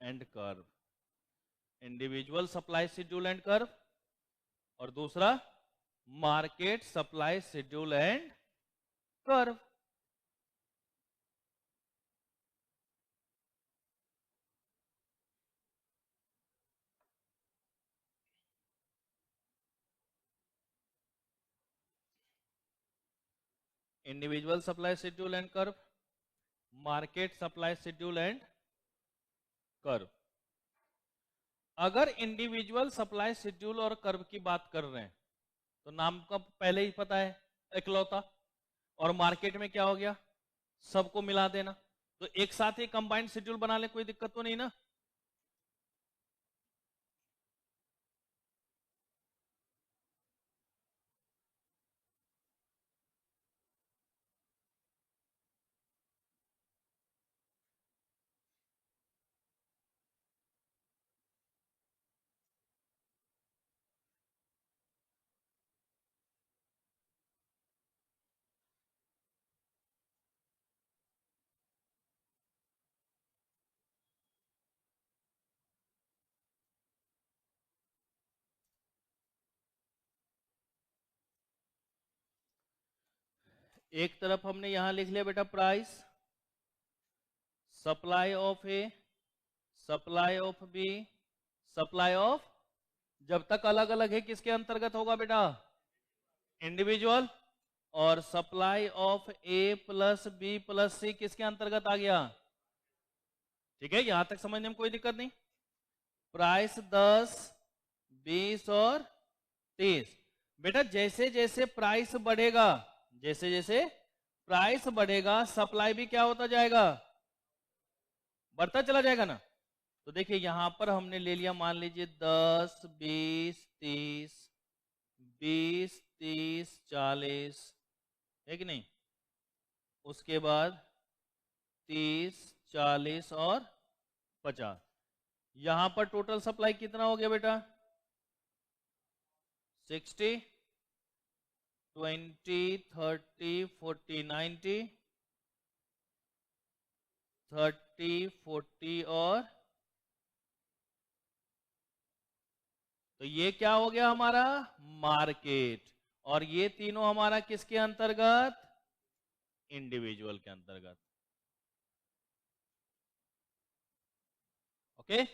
and curve. Individual supply schedule and curve और दूसरा market supply schedule and curve. Individual supply schedule and curve, market supply schedule and curve. अगर इंडिविजुअल सप्लाई शेड्यूल और curve की बात कर रहे हैं तो नाम का पहले ही पता है, इकलौता। और मार्केट में क्या हो गया, सबको मिला देना। तो एक साथ ही कंबाइंड शेड्यूल बना ले, कोई दिक्कत तो नहीं ना। एक तरफ हमने यहां लिख लिया बेटा price, supply of A, supply of B, supply of, जब तक अलग अलग है किसके अंतर्गत होगा बेटा, इंडिविजुअल। और supply of A plus B plus C किसके अंतर्गत आ गया, ठीक है, यहां तक समझने में कोई दिक्कत नहीं। प्राइस 10, 20 और 30। बेटा जैसे जैसे प्राइस बढ़ेगा, जैसे जैसे प्राइस बढ़ेगा सप्लाई भी क्या होता जाएगा, बढ़ता चला जाएगा ना। तो देखिए यहां पर हमने ले लिया, मान लीजिए 10, 20, 30, 20, 30, 40, है कि नहीं। उसके बाद 30, 40 और 50। यहां पर टोटल सप्लाई कितना हो गया बेटा, 60, 20, 30, 40, 90, 30, 40 और, तो ये क्या हो गया हमारा, मार्केट। और ये तीनों हमारा किसके अंतर्गत, इंडिविजुअल के अंतर्गत। ओके,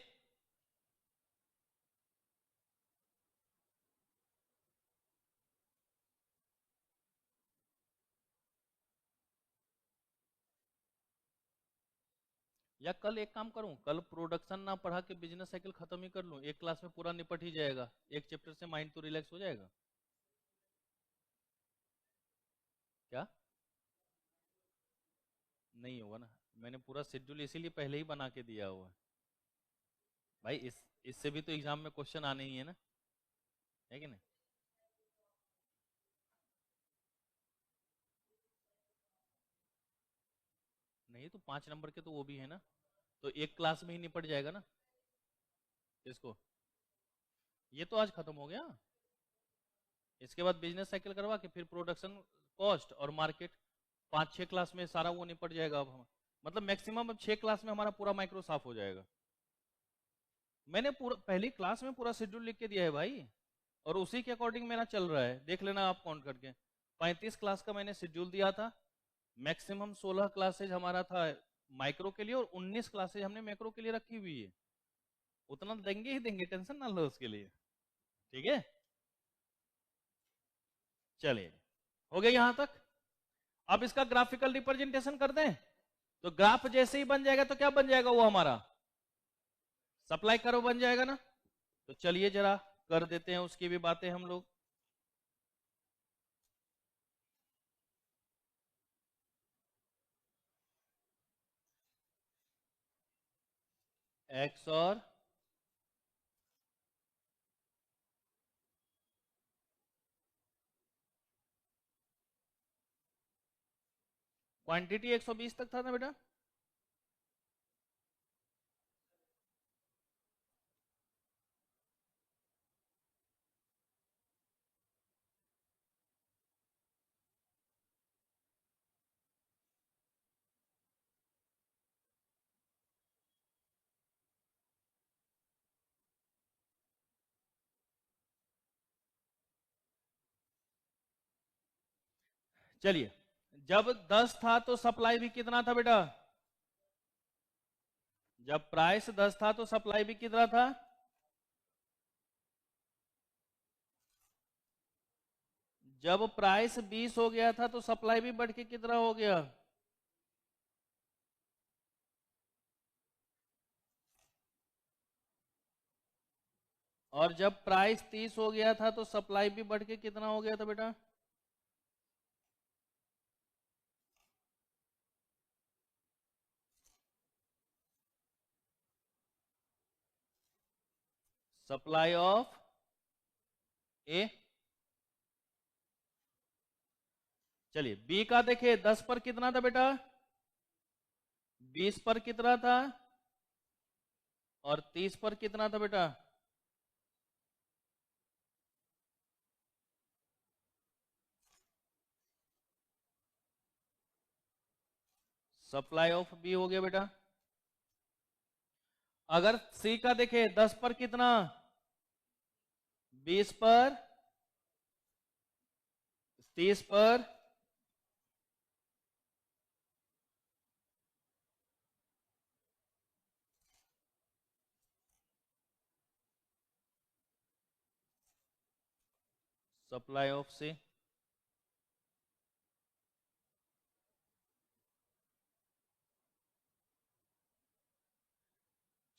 या कल एक काम करूं, कल प्रोडक्शन ना पढ़ा के बिजनेस साइकिल खत्म ही कर लूं, एक क्लास में पूरा निपट ही जाएगा, एक चैप्टर से माइंड तो रिलैक्स हो जाएगा। क्या नहीं होगा ना, मैंने पूरा शेड्यूल इसीलिए पहले ही बना के दिया हुआ है भाई, इससे भी तो एग्जाम में क्वेश्चन आने ही है ना, है कि नहीं। नहीं तो 5 नंबर के तो वो भी है ना, तो एक क्लास में ही निपट जाएगा ना। इसको, ये तो आज खत्म हो गया, इसके बाद बिजनेस साइकिल करवा के फिर प्रोडक्शन कॉस्ट और मार्केट, 5-6 क्लास में सारा वो निपट जाएगा। अब हम मतलब मैक्सिमम अब 6 क्लास में हमारा पूरा माइक्रो साफ हो जाएगा। मैंने पूरा पहली क्लास में पूरा शेड्यूल लिख के दिया है भाई, और उसी के अकॉर्डिंग मेरा चल रहा है, देख लेना आप काउंट करके। 35 क्लास का मैंने शेड्यूल दिया था, मैक्सिमम 16 क्लासेज हमारा था माइक्रो के लिए और 19 क्लासेज हमने मैक्रो के लिए रखी हुई है। उतना देंगे ही देंगे, टेंशन ना लो उसके लिए, ठीक है। चलिए हो गया यहां तक। अब इसका ग्राफिकल रिप्रेजेंटेशन कर दें, तो ग्राफ जैसे ही बन जाएगा तो क्या बन जाएगा वो हमारा सप्लाई कर्व बन जाएगा ना। तो चलिए जरा कर देते हैं उसकी भी बातें हम लोग। एक्स और क्वांटिटी 120 तक था ना बेटा। चलिए, जब 10 था तो सप्लाई भी कितना था बेटा? जब प्राइस 10 था तो सप्लाई भी कितना था? जब प्राइस 20 हो गया था तो सप्लाई भी बढ़ के कितना हो गया? और जब प्राइस 30 हो गया था तो सप्लाई भी बढ़ के कितना हो गया था बेटा? सप्लाई ऑफ ए। चलिए बी का देखिए 10 पर कितना था बेटा? 20 पर कितना था? और 30 पर कितना था बेटा? सप्लाई ऑफ बी हो गया बेटा। अगर सी का देखे 10 पर कितना? 20 पर, 30 पर, सप्लाई ऑफ सी।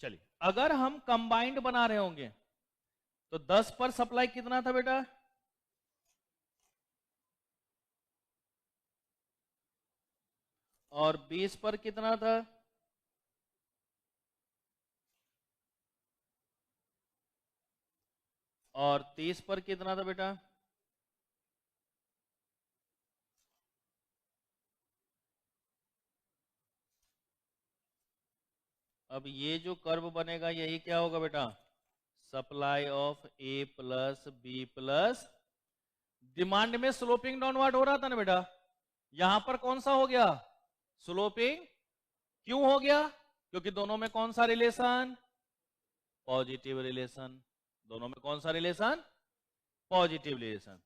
चलिए अगर हम कंबाइंड बना रहे होंगे तो 10 पर सप्लाई कितना था बेटा? और 20 पर कितना था? और 30 पर कितना था बेटा? अब ये जो कर्व बनेगा यही क्या होगा बेटा? Supply of A plus B plus, demand में स्लोपिंग डाउनवर्ड हो रहा था ना बेटा, यहां पर कौन सा हो गया? स्लोपिंग। क्यों हो गया? क्योंकि दोनों में कौन सा रिलेशन? Positive relation. दोनों में कौन सा रिलेशन? Positive relation.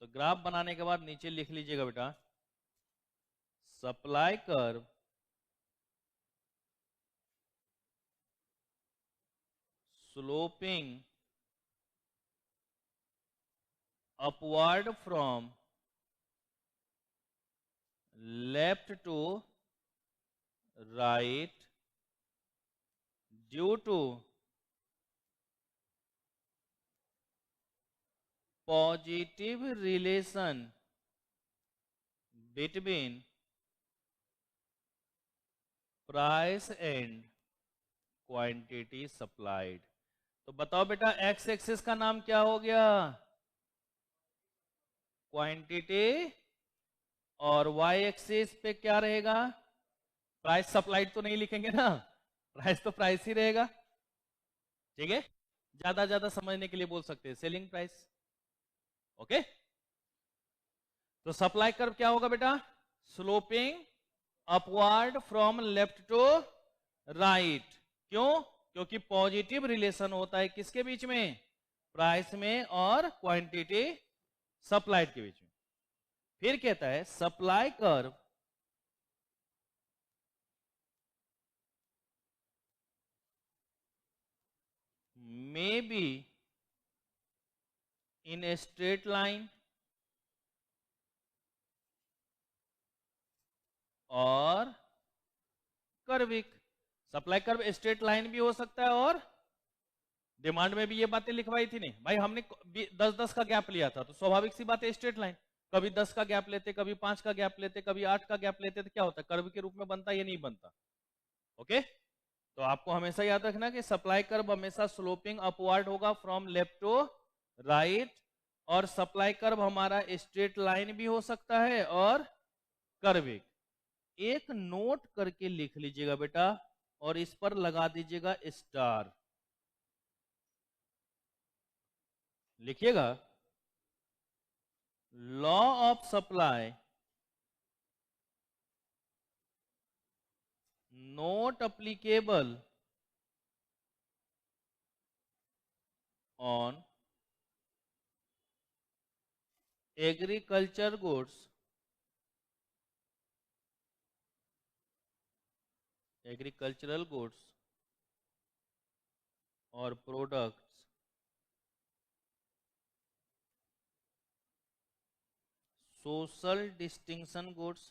तो ग्राफ बनाने के बाद नीचे लिख लीजिएगा बेटा, supply curve sloping upward from left to right due to positive relation between price and quantity supplied। तो बताओ बेटा एक्स एक्सिस का नाम क्या हो गया? क्वांटिटी। और वाई एक्सिस पे क्या रहेगा? प्राइस सप्लाइड तो नहीं लिखेंगे ना, प्राइस तो प्राइस ही रहेगा। ठीक है, ज्यादा समझने के लिए बोल सकते हैं सेलिंग प्राइस। ओके, तो सप्लाई कर्व क्या होगा बेटा? Sloping upward from left to right. क्यों? क्योंकि पॉजिटिव रिलेशन होता है किसके बीच में? प्राइस में और क्वांटिटी सप्लाइड के बीच में। फिर कहता है supply curve may be in a straight line or curvic. Supply curve straight line भी हो सकता है और डिमांड में भी ये बातें लिखवाई थी नहीं भाई, हमने 10-10 का गैप लिया था, तो स्वाभाविक सी बात है स्ट्रेट लाइन। कभी 10 का गैप लेते, कभी 5 का गैप लेते, कभी 8 का गैप लेते, तो क्या होता है, कर्व के रूप में बनता है या नहीं बनता। ओके, तो आपको हमेशा याद रखना कि सप्लाई कर्व हमेशा स्लोपिंग अपवर्ड होगा फ्रॉम लेफ्ट टू राइट, और सप्लाई कर्व हमारा स्ट्रेट लाइन भी हो सकता है और कर्विक। एक नोट करके लिख लीजिएगा बेटा, और इस पर लगा दीजिएगा स्टार। लिखिएगा, law of supply not applicable on agriculture goods, agricultural goods or products social distinction goods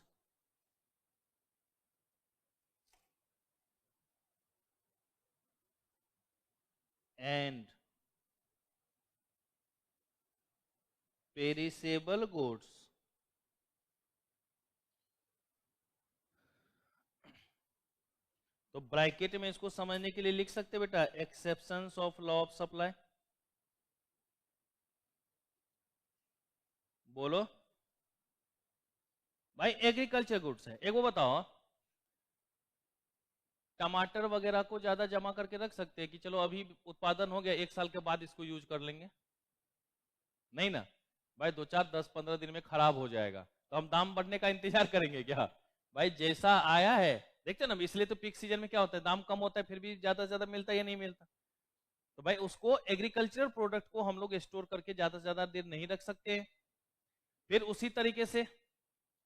and perishable goods। तो ब्रैकेट में इसको समझने के लिए लिख सकते बेटा, exceptions of law of supply. बोलो भाई, एग्रीकल्चर गुड्स है। एक वो बताओ, टमाटर वगैरह को ज्यादा जमा करके रख सकते हैं कि चलो अभी उत्पादन हो गया, 1 साल के बाद इसको यूज कर लेंगे? नहीं ना भाई, 2-4-10-15 दिन में खराब हो जाएगा, तो हम दाम बढ़ने का इंतजार करेंगे क्या भाई? जैसा आया है देखते ना, इसलिए तो पीक सीजन में क्या होता है, दाम कम होता है, फिर भी ज्यादा से ज्यादा मिलता है या नहीं मिलता। तो भाई उसको, एग्रीकल्चरल प्रोडक्ट को हम लोग स्टोर करके ज्यादा से ज्यादा देर नहीं रख सकते। फिर उसी तरीके से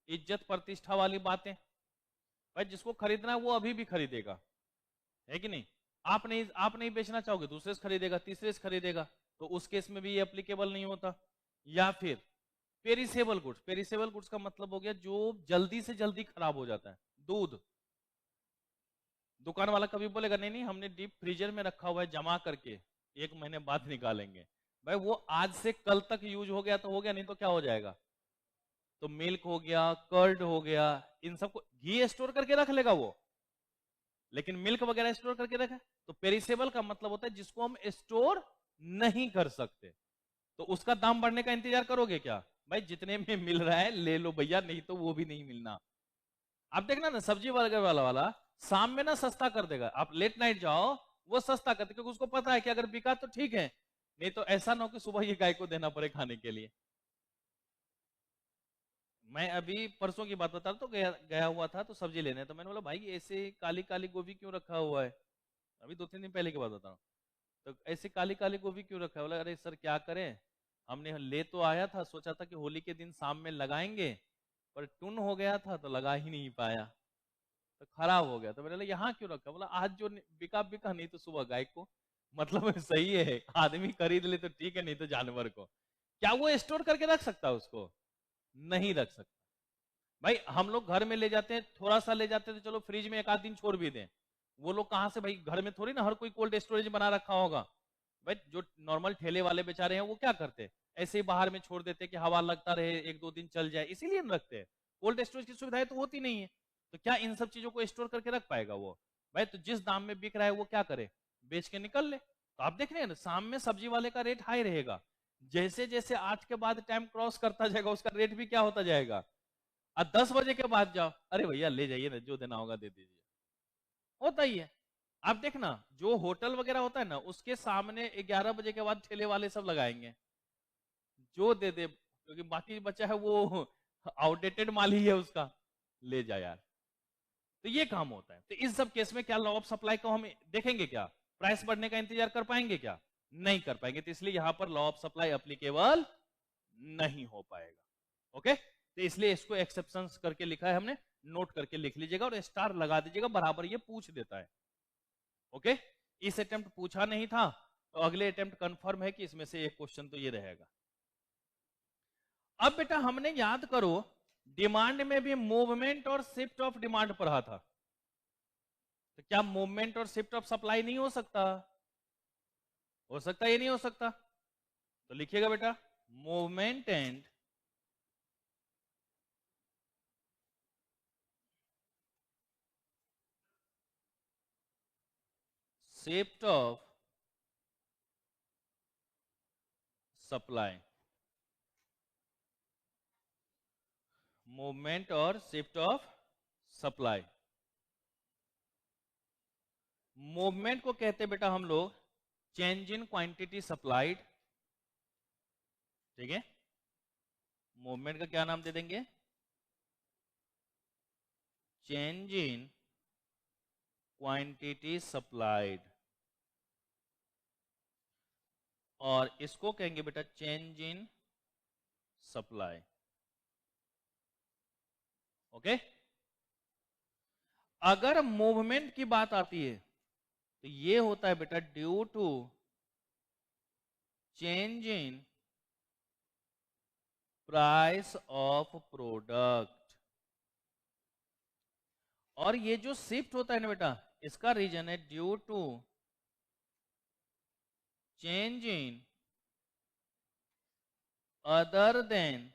इज्जत प्रतिष्ठा वाली बातें, भाई जिसको खरीदना है वो अभी भी खरीदेगा, है कि नहीं? आप नहीं बेचना चाहोगे, दूसरे से खरीदेगा, तीसरे से खरीदेगा, तो उस केस में भी ये एप्लीकेबल नहीं होता। या फिर पेरिसेबल गुड्स, पेरिसेबल गुड्स का मतलब हो गया जो जल्दी से जल्दी खराब हो जाता है। दूध, दुकान वाला कभी बोलेगा नहीं नहीं हमने डीप फ्रीजर में रखा हुआ है जमा करके, 1 महीने बाद निकालेंगे। भाई वो आज से कल तक यूज हो गया तो हो गया, नहीं तो क्या हो जाएगा? तो मिल्क हो गया, कर्ड हो गया, इन सबको घी स्टोर करके रख लेगा वो, लेकिन मिल्क वगैरह स्टोर करके रखे। तो पेरिसेबल का मतलब होता है जिसको हम स्टोर नहीं कर सकते, तो उसका दाम बढ़ने का इंतजार करोगे क्या? भाई जितने में मिल रहा है ले लो भैया, नहीं तो वो भी नहीं मिलना। आप देखना ना, सब्जी वाला शाम में ना सस्ता कर देगा, आप लेट नाइट जाओ वो सस्ता करते, क्योंकि उसको पता है कि अगर बिका तो ठीक है, नहीं तो ऐसा ना हो कि सुबह ये गाय को देना पड़े खाने के लिए। मैं अभी परसों की बात बता रहा, तो गया हुआ था तो सब्जी लेने, तो मैंने बोला भाई ऐसे काली काली गोभी क्यों रखा हुआ है? अभी 2-3 दिन पहले की बात बता रहा हूँ। तो ऐसे काली काली गोभी क्यों रखा है? बोला अरे सर क्या करें, हमने ले तो आया था, सोचा था कि होली के दिन शाम में लगाएंगे, पर टुन हो गया था तो लगा ही नहीं पाया, तो खराब हो गया। तो मैंने बोला यहाँ क्यों रखा? बोला आज जो बिका बिका, नहीं तो सुबह गाय को। मतलब सही है, आदमी खरीद ले तो ठीक है, नहीं तो जानवर को। क्या वो स्टोर करके रख सकता है उसको? नहीं रख सकता। भाई हम लोग घर में ले जाते हैं, थोड़ा सा ले जाते हैं तो चलो फ्रिज में 1 आध दिन छोड़ भी दें, वो लोग कहां से, भाई घर में थोड़ी ना हर कोई कोल्ड स्टोरेज बना रखा होगा। भाई जो नॉर्मल ठेले वाले बेचारे हैं वो क्या करते हैं, ऐसे ही बाहर में छोड़ देते कि हवा लगता रहे, 1-2 दिन चल जाए, इसीलिए रखते हैं। कोल्ड स्टोरेज की सुविधाएं तो होती नहीं है, तो क्या इन सब चीजों को स्टोर करके रख पाएगा वो? भाई तो जिस दाम में बिक रहा है वो क्या करे, बेच के निकल ले। तो आप देख रहे हैं ना, शाम में सब्जी वाले का रेट हाई रहेगा, जैसे जैसे 8 के बाद टाइम क्रॉस करता जाएगा उसका रेट भी क्या होता जाएगा। और 10 बजे के बाद जाओ, अरे भैया ले जाइए ना, जो देना होगा दे दीजिए, होता ही है। आप देखना जो होटल वगैरह होता है ना, उसके सामने 11 बजे के बाद ठेले वाले सब लगाएंगे, जो दे दे, क्योंकि बाकी बचा है वो आउटडेटेड माल ही है उसका, ले जा यार। तो ये काम होता है। तो इस सब केस में क्या लॉ ऑफ सप्लाई को हम देखेंगे क्या? प्राइस बढ़ने का इंतजार कर पाएंगे क्या? नहीं कर पाएंगे। तो इसलिए यहां पर लॉ ऑफ सप्लाई अप्लीकेबल नहीं हो पाएगा। ओके, तो इसलिए इसको एक्सेप्शंस करके लिखा है हमने, नोट करके लिख लीजिएगा और स्टार लगा दीजिएगा, बराबर ये पूछ देता है। ओके, इस अटेम्प्ट पूछा नहीं था, तो अगले अटेम्प्ट कंफर्म है कि इसमें से एक क्वेश्चन तो ये रहेगा। अब बेटा हमने याद करो, डिमांड में भी मूवमेंट और शिफ्ट ऑफ डिमांड पढ़ा था। तो क्या मूवमेंट और शिफ्ट ऑफ सप्लाई नहीं हो सकता? हो सकता है, ये नहीं हो सकता? तो लिखिएगा बेटा, movement and shift of supply, movement और शिफ्ट ऑफ सप्लाई। मूवमेंट को कहते हैं बेटा हम लोग चेंज इन क्वांटिटी सप्लाइड, ठीक है? मूवमेंट का क्या नाम दे देंगे? चेंज इन क्वांटिटी सप्लाइड, और इसको कहेंगे बेटा चेंज इन सप्लाई। ओके? अगर मूवमेंट की बात आती है तो ये होता है बेटा due to change in price of product, और ये जो शिफ्ट होता है ना बेटा, इसका रीजन है due to change in other than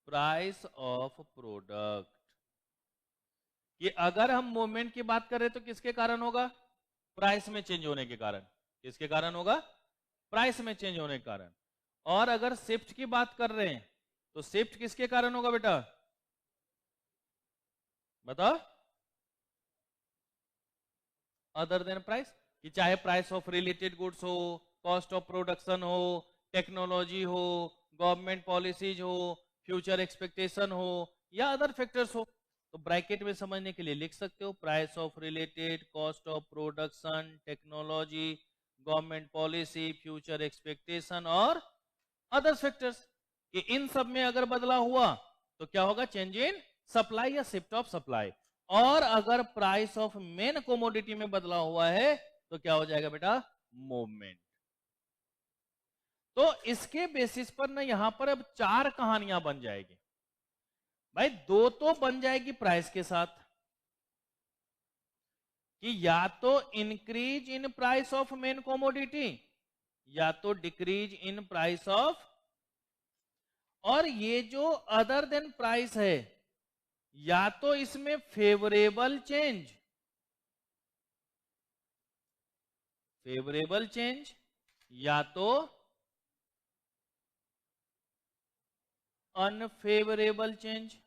price of product. कि अगर हम मूवमेंट की बात करें तो किसके कारण होगा? प्राइस में चेंज होने के कारण। किसके कारण होगा? प्राइस में चेंज होने के कारण। और अगर शिफ्ट की बात कर रहे हैं तो शिफ्ट किसके कारण होगा बेटा? बताओ। अदर देन प्राइस, कि चाहे प्राइस ऑफ रिलेटेड गुड्स हो, कॉस्ट ऑफ प्रोडक्शन हो, टेक्नोलॉजी हो, गवर्नमेंट पॉलिसीज हो, फ्यूचर एक्सपेक्टेशन हो, या अदर फैक्टर्स हो। तो ब्रैकेट में समझने के लिए लिख सकते हो price of related, cost of production, technology, government policy, future expectation और अदर फैक्टर्स। कि इन सब में अगर बदलाव हुआ तो क्या होगा? चेंज इन सप्लाई या शिफ्ट ऑफ सप्लाई। और अगर प्राइस ऑफ मेन कोमोडिटी में बदलाव हुआ है तो क्या हो जाएगा बेटा? मूवमेंट। तो इसके बेसिस पर ना यहां पर अब 4 कहानियां बन जाएगी भाई। 2 तो बन जाएगी प्राइस के साथ, कि या तो increase in price of main commodity या तो डिक्रीज इन प्राइस ऑफ, और ये जो अदर देन प्राइस है या तो इसमें फेवरेबल चेंज, या तो अनफेवरेबल चेंज।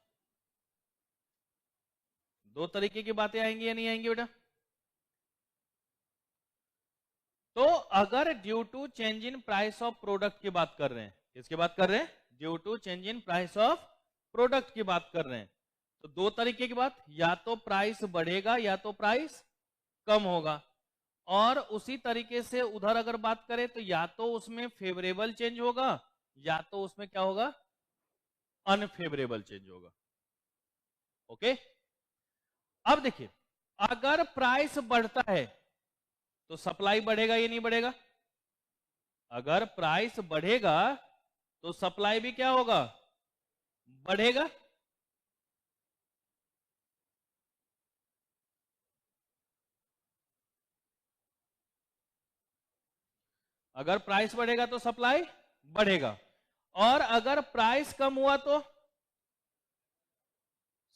2 तरीके की बातें आएंगी या नहीं आएंगी बेटा? तो अगर due to change in price of product की बात कर रहे हैं, किसकी बात कर रहे हैं? Due to change in price of product की बात कर रहे हैं, तो 2 तरीके की बात, या तो प्राइस बढ़ेगा या तो प्राइस कम होगा। और उसी तरीके से उधर अगर बात करें तो या तो उसमें फेवरेबल चेंज होगा या तो उसमें क्या होगा? अनफेवरेबल चेंज होगा। ओके? अब देखिए, अगर प्राइस बढ़ता है तो सप्लाई बढ़ेगा या नहीं बढ़ेगा? अगर प्राइस बढ़ेगा तो सप्लाई भी क्या होगा? बढ़ेगा। अगर प्राइस बढ़ेगा तो सप्लाई बढ़ेगा, और अगर प्राइस कम हुआ तो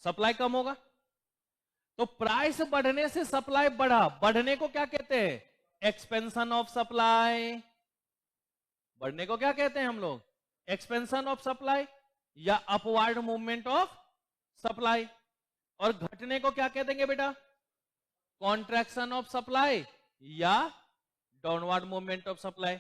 सप्लाई कम होगा। तो प्राइस बढ़ने से सप्लाई बढ़ा, बढ़ने को क्या कहते हैं? Expansion of supply. बढ़ने को क्या कहते हैं हम लोग? एक्सपेंशन ऑफ सप्लाई या अपवर्ड मूवमेंट ऑफ सप्लाई। और घटने को क्या कह देंगे बेटा? कॉन्ट्रैक्शन ऑफ सप्लाई या डाउनवर्ड मूवमेंट ऑफ सप्लाई।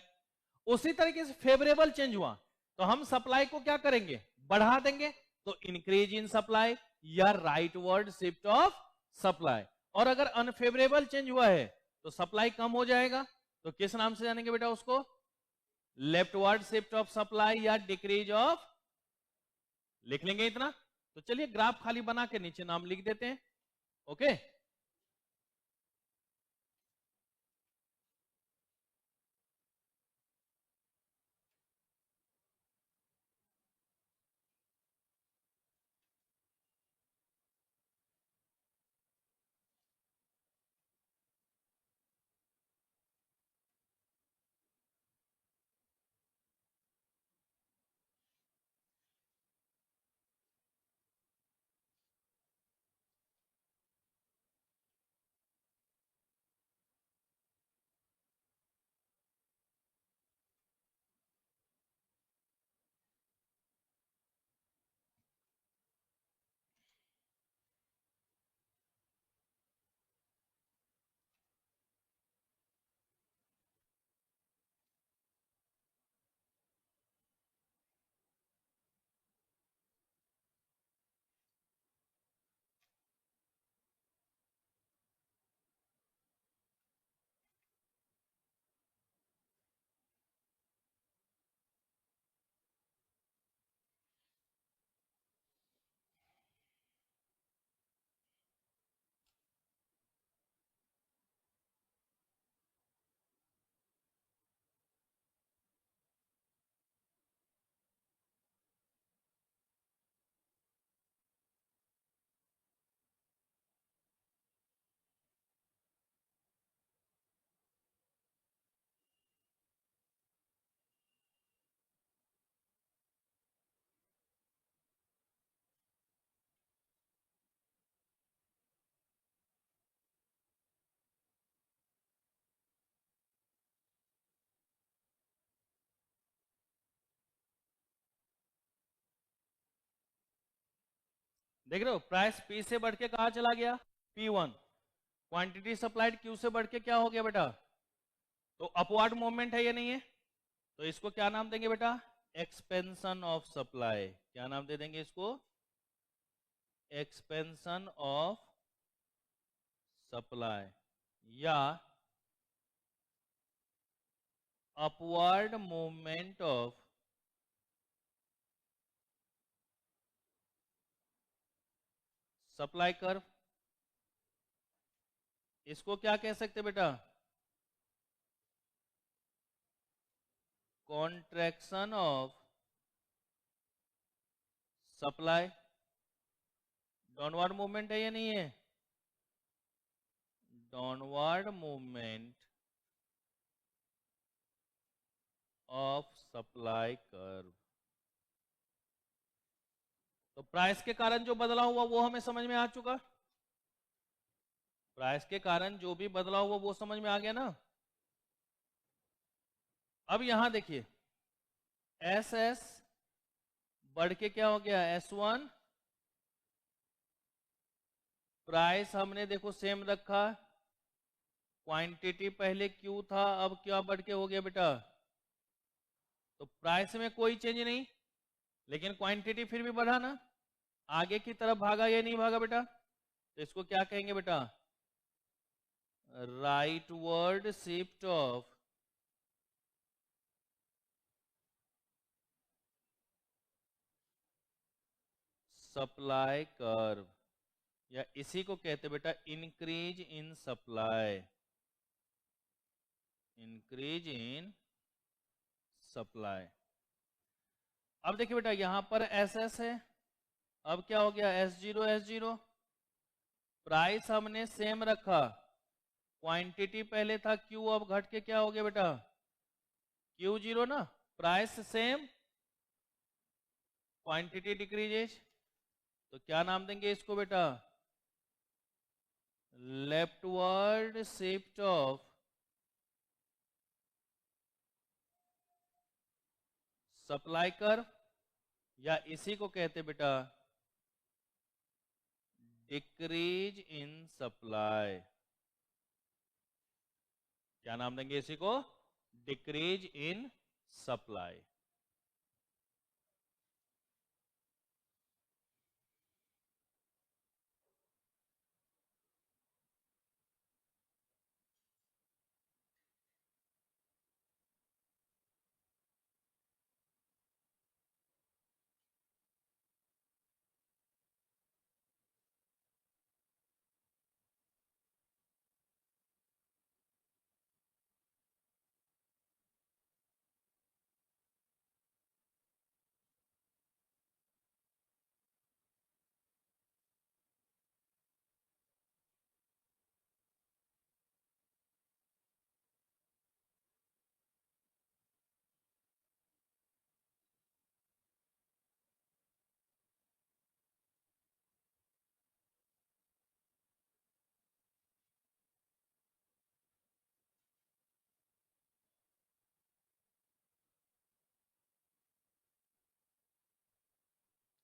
उसी तरीके से फेवरेबल चेंज हुआ तो हम सप्लाई को क्या करेंगे? बढ़ा देंगे, तो इंक्रीज इन सप्लाई या right word shift of supply. और अगर अनफेवरेबल चेंज हुआ है तो सप्लाई कम हो जाएगा, तो किस नाम से जानेंगे बेटा उसको? लेफ्टवर्ड शिफ्ट ऑफ सप्लाई या डिक्रीज ऑफ। लिख लेंगे इतना। तो चलिए ग्राफ खाली बना के नीचे नाम लिख देते हैं। ओके? देख रहे हो, प्राइस P से बढ़ के कहा चला गया, P1। क्वांटिटी सप्लाइड Q से बढ़ के क्या हो गया बेटा, तो अपवर्ड मूवमेंट है या नहीं है, तो इसको क्या नाम देंगे बेटा, एक्सपेंशन ऑफ सप्लाई। क्या नाम दे देंगे इसको, एक्सपेंशन ऑफ सप्लाई, या upward movement of supply curve. इसको क्या कह सकते बेटा, contraction of supply. Downward movement है या नहीं है, downward movement of supply curve. तो प्राइस के कारण जो बदलाव हुआ वो हमें समझ में आ चुका, प्राइस के कारण जो भी बदलाव हुआ वो समझ में आ गया ना। अब यहां देखिए, एस एस बढ़ के क्या हो गया, S1। प्राइस हमने देखो सेम रखा, क्वांटिटी पहले Q था, अब क्या बढ़ के हो गया बेटा, तो प्राइस में कोई चेंज नहीं, लेकिन क्वांटिटी फिर भी बढ़ा ना, आगे की तरफ भागा या नहीं भागा बेटा, तो इसको क्या कहेंगे बेटा, rightward shift of supply curve, या इसी को कहते बेटा increase in supply, increase in supply. अब देखिए बेटा यहां पर एस एस है, अब क्या हो गया, S0 S0। प्राइस हमने सेम रखा, क्वांटिटी पहले था Q, अब घट के क्या हो गया बेटा, Q0 ना, प्राइस सेम, क्वांटिटी डिक्रीजेज, तो क्या नाम देंगे इसको बेटा, leftward shift of supply curve, या इसी को कहते बेटा डिक्रीज इन सप्लाई। क्या नाम देंगे इसी को, डिक्रीज इन सप्लाई।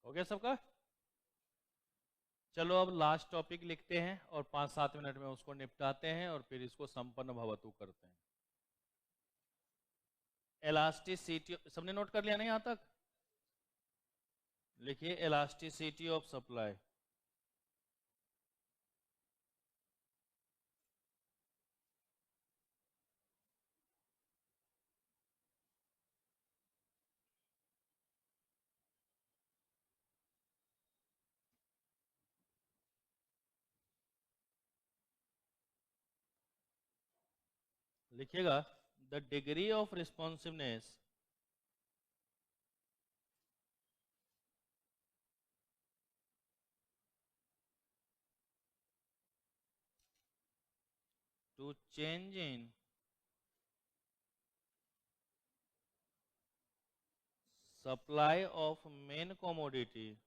हो गया सबका, चलो अब लास्ट टॉपिक लिखते हैं और 5-7 मिनट में उसको निपटाते हैं और फिर इसको संपन्न भवतु करते हैं। इलास्टिसिटी, सबने नोट कर लिया ना यहां तक, लिखिए इलास्टिसिटी ऑफ सप्लाई। लिखिएगा, the degree of responsiveness to change in supply of main commodity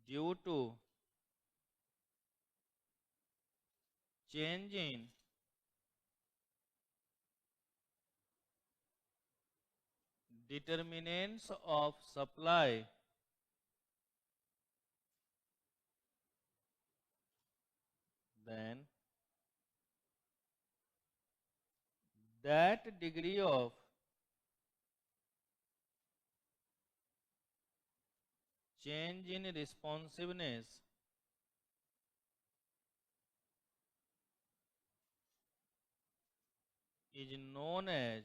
due to change in determinants of supply then that degree of change in responsiveness is known as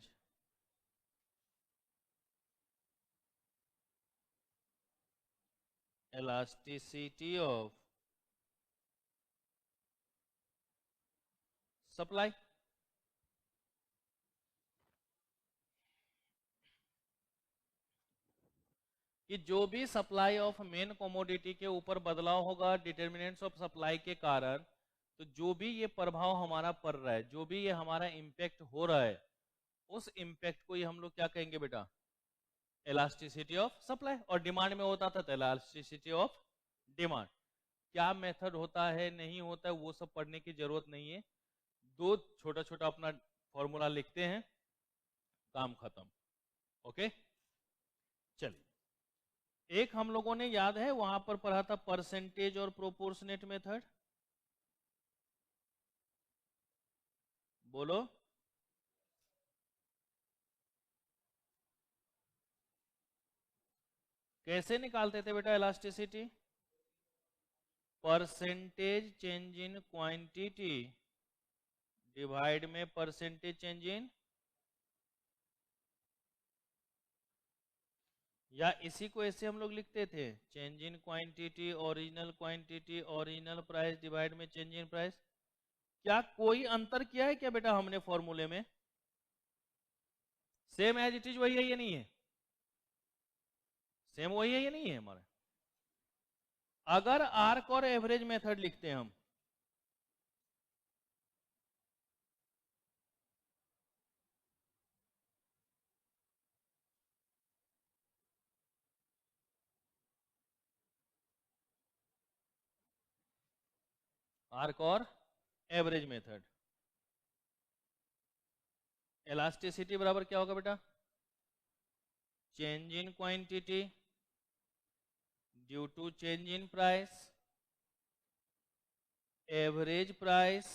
elasticity of supply. कि जो भी supply of main commodity के ऊपर बदलाव होगा determinants of supply के कारण, तो जो भी ये प्रभाव हमारा पड़ रहा है, जो भी ये हमारा इंपैक्ट हो रहा है, उस इंपैक्ट को ही हम लोग क्या कहेंगे बेटा? Elasticity of supply. और डिमांड में होता था तो इलास्टिसिटी ऑफ डिमांड। क्या मेथड होता है नहीं होता है वो सब पढ़ने की जरूरत नहीं है, दो छोटा छोटा अपना फॉर्मूला लिखते हैं, काम खत्म। ओके, चलिए। एक हम लोगों ने याद है वहां पर पढ़ा था परसेंटेज और प्रोपोर्शनेट मेथड, बोलो। कैसे निकालते थे बेटा elasticity? Percentage change in quantity divide में परसेंटेज चेंज इन, या इसी को ऐसे हम लोग लिखते थे, change in quantity original price divide में चेंज इन प्राइस। क्या कोई अंतर किया है क्या बेटा हमने फॉर्मूले में? सेम एज इट इज वही है या नहीं है? सेम वही है या नहीं है हमारा? अगर आर्क और एवरेज मेथड लिखते हैं हम, आर्क और एवरेज मेथड, इलास्टिसिटी बराबर क्या होगा बेटा? Change in quantity due to change in price, average price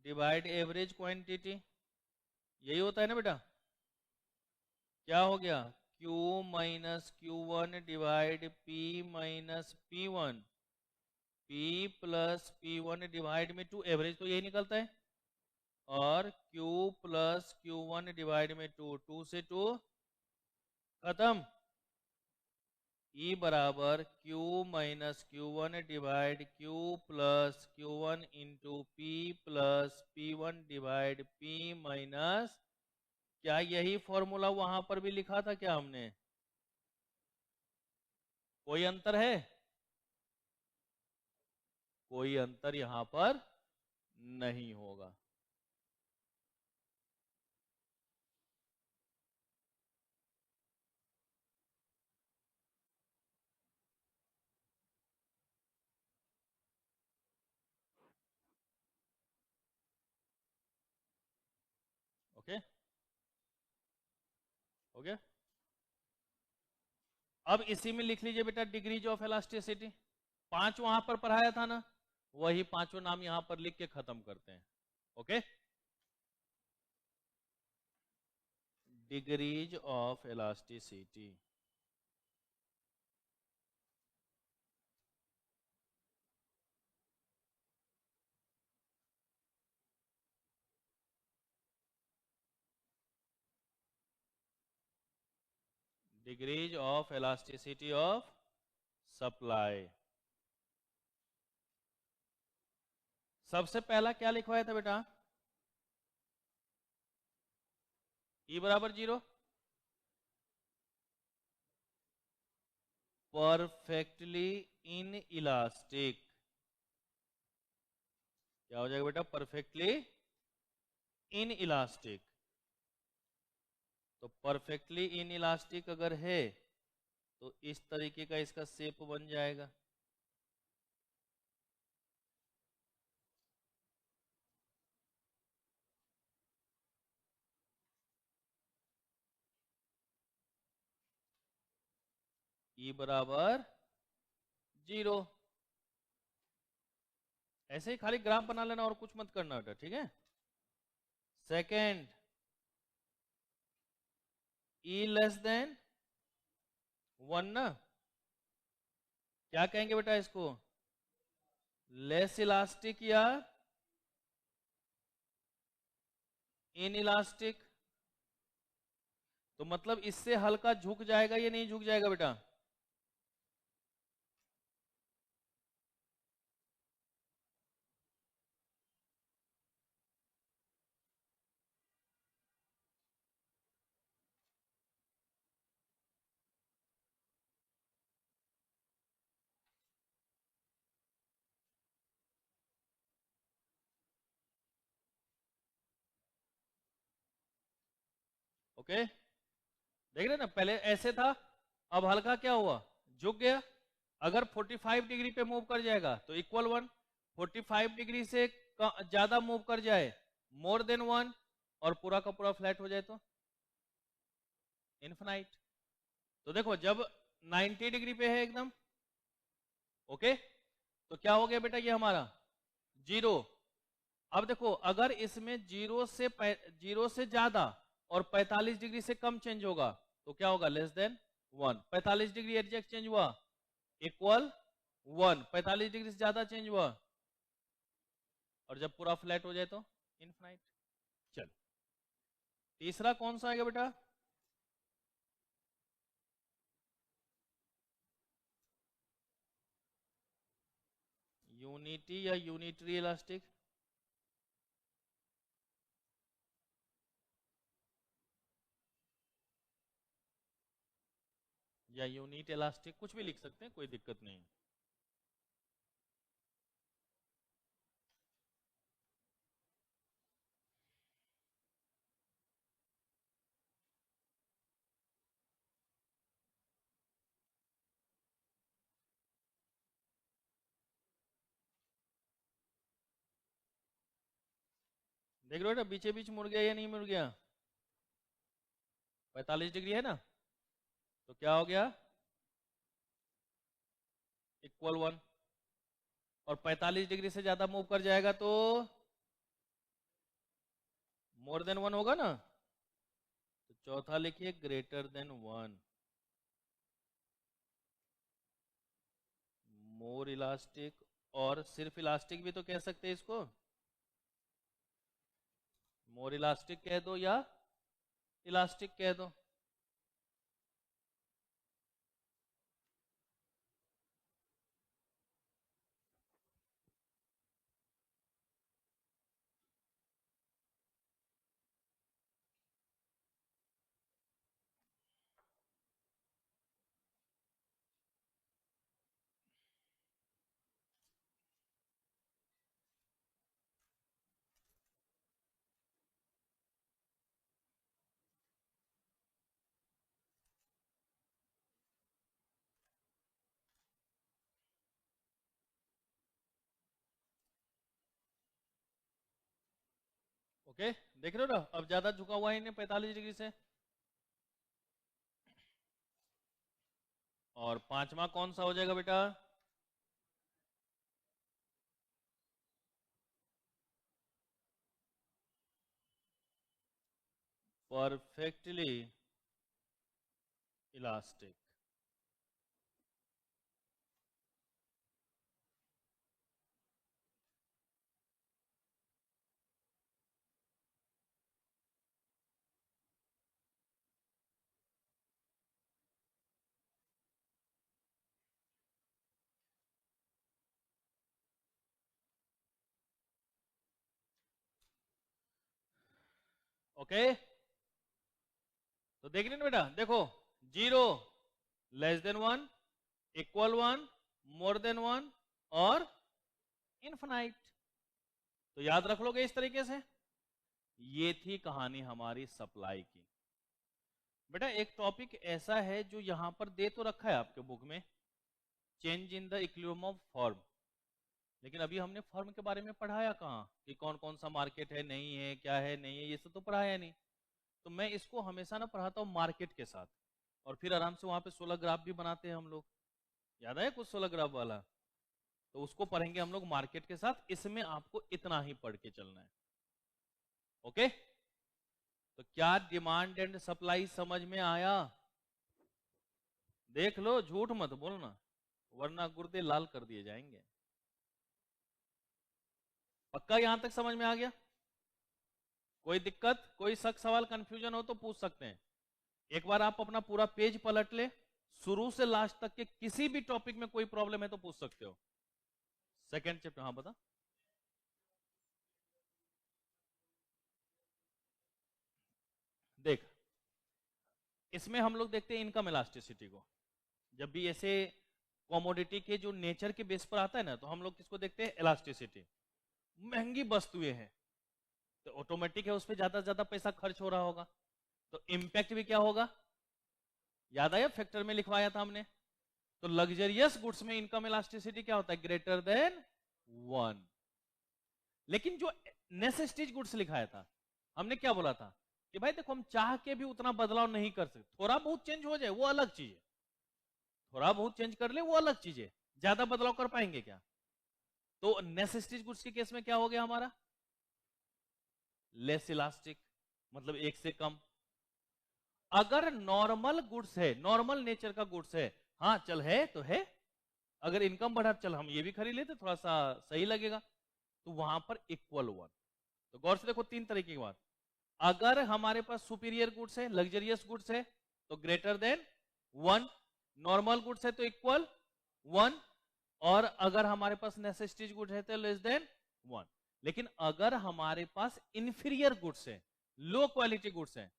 divide average quantity, यही होता है ना बेटा? क्या हो गया? Q minus Q1 divide P minus P1, P plus P1 divide में 2, एवरेज तो यही निकलता है, और Q प्लस Q1 डिवाइड में 2, 2 से 2 खत्म। E बराबर Q minus Q1 divide Q plus Q1 into P plus P1 divide P minus, क्या यही फॉर्मूला वहां पर भी लिखा था क्या हमने? कोई अंतर है? कोई अंतर यहां पर नहीं होगा। ओके, हो गया। अब इसी में लिख लीजिए बेटा डिग्रीज ऑफ इलास्टिसिटी, 5 वहां पर पढ़ाया था ना, वही पांचों नाम यहां पर लिख के खत्म करते हैं। Okay, degrees of elasticity, degrees of elasticity of supply. सबसे पहला क्या लिखवाया था बेटा? E बराबर 0, परफेक्टली इन इलास्टिक, क्या हो जाएगा बेटा? Perfectly in elastic. तो परफेक्टली इन इलास्टिक अगर है तो इस तरीके का इसका शेप बन जाएगा। E बराबर 0। ऐसे ही खाली ग्राफ बना लेना और कुछ मत करना बेटा, ठीक है। सेकेंड, E लेस देन 1 ना, क्या कहेंगे बेटा इसको, लेस इलास्टिक या इन इलास्टिक। तो मतलब इससे हल्का झुक जाएगा या नहीं झुक जाएगा बेटा, ओके। देख रहे ना, पहले ऐसे था, अब हल्का क्या हुआ, झुक गया। अगर 45 डिग्री पे मूव कर जाएगा तो इक्वल 1, 45 डिग्री से ज्यादा मूव कर जाए मोर देन 1, और पूरा का पूरा फ्लैट हो जाए तो इनफिनाइट। तो देखो जब 90 डिग्री पे है एकदम, ओके, तो क्या हो गया बेटा ये हमारा 0। अब देखो अगर इसमें 0 से ज्यादा और 45 डिग्री से कम चेंज होगा तो क्या होगा, less than 1। 45 degree adjust change हुआ, इक्वल 1। 45 डिग्री से ज्यादा चेंज हुआ, और जब पूरा फ्लैट हो जाए तो इनफिनाइट। चल, तीसरा कौन सा आएगा बेटा, यूनिटी या यूनिटरी इलास्टिक। या यूनिट इलास्टिक, कुछ भी लिख सकते हैं, कोई दिक्कत नहीं। देख लो बेटा बीचे बीच मुड़ गया या नहीं मुड़ गया, 45 डिग्री है ना, तो क्या हो गया, इक्वल 1। और 45 डिग्री से ज्यादा मूव कर जाएगा तो मोर देन 1 होगा ना, तो चौथा लिखिए ग्रेटर देन 1। मोर इलास्टिक, और सिर्फ इलास्टिक भी तो कह सकते हैं इसको, मोर इलास्टिक कह दो या इलास्टिक कह दो। ओके, देख रहे हो ना, अब ज्यादा झुका हुआ है इन्हें 45 डिग्री से। और पांचवा कौन सा हो जाएगा बेटा, परफेक्टली इलास्टिक। ओके, तो देख रहे ना बेटा, देखो 0 less than 1, equal 1, more than 1, और इनफिनाइट। तो याद रख लोगे इस तरीके से। ये थी कहानी हमारी सप्लाई की। बेटा एक टॉपिक ऐसा है जो यहां पर दे तो रखा है आपके बुक में, change in the equilibrium of form, लेकिन अभी हमने फॉर्म के बारे में पढ़ाया कहाँ, कि कौन कौन सा मार्केट है, नहीं है, क्या है, नहीं है, ये सब तो पढ़ाया नहीं। तो मैं इसको हमेशा ना पढ़ाता हूँ मार्केट के साथ, और फिर आराम से वहां पे 16 ग्राफ भी बनाते हैं हम लोग, याद है कुछ 16 ग्राफ वाला, तो उसको पढ़ेंगे हम लोग मार्केट के साथ। इसमें आपको इतना ही पढ़ के चलना है। ओके, तो क्या डिमांड एंड सप्लाई समझ में आया? देख लो, झूठ मत बोलना वरना गुर्दे लाल कर दिए जाएंगे। पक्का यहां तक समझ में आ गया? कोई दिक्कत, कोई शक, सवाल, कंफ्यूजन हो तो पूछ सकते हैं। एक बार आप अपना पूरा पेज पलट ले, शुरू से लास्ट तक के किसी भी टॉपिक में कोई प्रॉब्लम है तो पूछ सकते हो। सेकेंड चैप्टर, हाँ बता। देख, इसमें हम लोग देखते हैं इनकम इलास्टिसिटी को। जब भी ऐसे कॉमोडिटी के जो नेचर के बेस पर आता है ना, तो हम लोग किसको देखते हैं? इलास्टिसिटी। महंगी वस्तुएं हैं तो ऑटोमेटिक है उस पर ज्यादा से ज्यादा पैसा खर्च हो रहा होगा, तो इंपैक्ट भी क्या होगा? याद आया, फैक्टर में लिखवाया था हमने। तो लग्जरियस गुड्स में इनकम इलास्टिसिटी क्या होता है? Greater than 1। लेकिन जो नेसेसिटीज गुड्स लिखाया था, हमने क्या बोला था कि भाई देखो, हम चाह के भी उतना बदलाव नहीं कर सकते, थोड़ा बहुत चेंज हो जाए वो अलग चीज है, थोड़ा बहुत चेंज कर ले वो अलग चीज है, ज्यादा बदलाव कर पाएंगे क्या? तो नेसेसिटीज गुड्स के केस में क्या हो गया हमारा? लेस इलास्टिक, मतलब एक से कम। अगर नॉर्मल गुड्स है, नॉर्मल नेचर का गुड्स है, हाँ चल है तो है, अगर इनकम बढ़ा चल हम ये भी खरीद लेते, थोड़ा सा सही लगेगा, तो वहां पर इक्वल 1। तो गौर से देखो, तीन तरीके की बात। अगर हमारे पास सुपीरियर गुड्स है, लग्जरियस गुड्स है, तो ग्रेटर देन 1, नॉर्मल गुड्स है तो इक्वल 1, और अगर हमारे पास नेसेसिटीज गुड्स है तो लेस देन 1। लेकिन अगर हमारे पास इंफीरियर गुड्स है, लो क्वालिटी गुड्स है,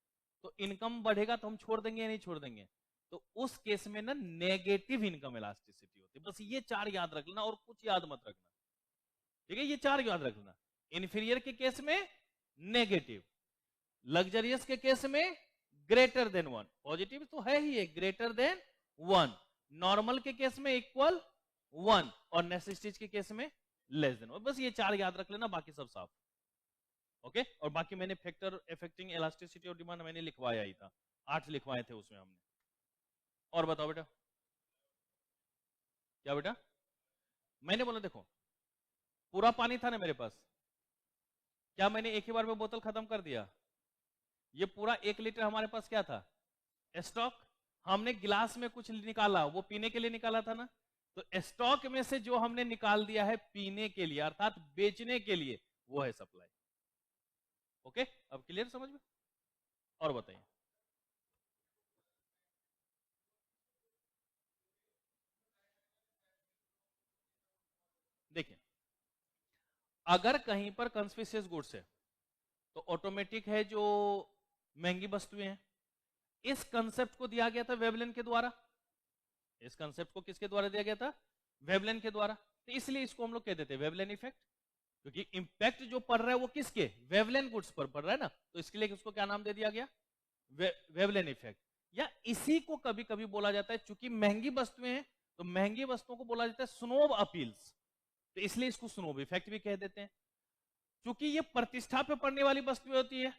तो इनकम बढ़ेगा तो हम छोड़ देंगे या नहीं छोड़ देंगे? तो उस केस में ना नेगेटिव इनकम इलास्टिसिटी होती है। बस ये चार याद रख लेना और कुछ याद मत रखना, ठीक है? ये चार याद रख लेना। इंफीरियर के केस में नेगेटिव, लग्जरियस के केस में ग्रेटर देन 1, पॉजिटिव तो है ही है, ग्रेटर देन 1, नॉर्मल के केस में इक्वल 1, और नेसेसिटीज के केस में लेस देन 1। बस ये चार याद रख लेना, बाकी सब साफ। ओके, और बाकी मैंने फैक्टर अफेक्टिंग इलास्टिसिटी और डिमांड मैंने लिखवाया ही था, 8 लिखवाए थे उसमें हमने। और बताओ बेटा, क्या बेटा? मैंने बोला देखो, पूरा पानी था ना मेरे पास, क्या मैंने एक ही बार में बोतल खत्म कर दिया? ये पूरा 1 लीटर हमारे पास क्या था? स्टॉक। हमने गिलास में कुछ निकाला, वो पीने के लिए निकाला था ना, तो स्टॉक में से जो हमने निकाल दिया है पीने के लिए, अर्थात बेचने के लिए, वो है सप्लाई। ओके, अब क्लियर समझ में? और बताइए। देखिए, अगर कहीं पर कंस्पिशियस गुड्स है तो ऑटोमेटिक है जो महंगी वस्तुएं हैं। इस कंसेप्ट को दिया गया था वेवलेन के द्वारा। इस कंसेप्ट को किसके द्वारा दिया गया था? वेवलेन के द्वारा। तो इसलिए इसको हम लोग कह देते हैं वेवलेन इफेक्ट, क्योंकि इंपैक्ट जो पड़ रहा है वो किसके? वेवलेन गुड्स पर पड़ रहा है ना, तो इसके लिए उसको क्या नाम दे दिया गया? वेवलेन इफेक्ट। या इसी को कभी कभी बोला जाता है, चूंकि महंगी वस्तुएं हैं तो महंगी वस्तुओं को बोला जाता है स्नोब अपील्स, तो इसलिए इसको स्नोब इफेक्ट भी कह देते हैं। क्योंकि ये प्रतिष्ठा पे पड़ने वाली वस्तुएं होती है,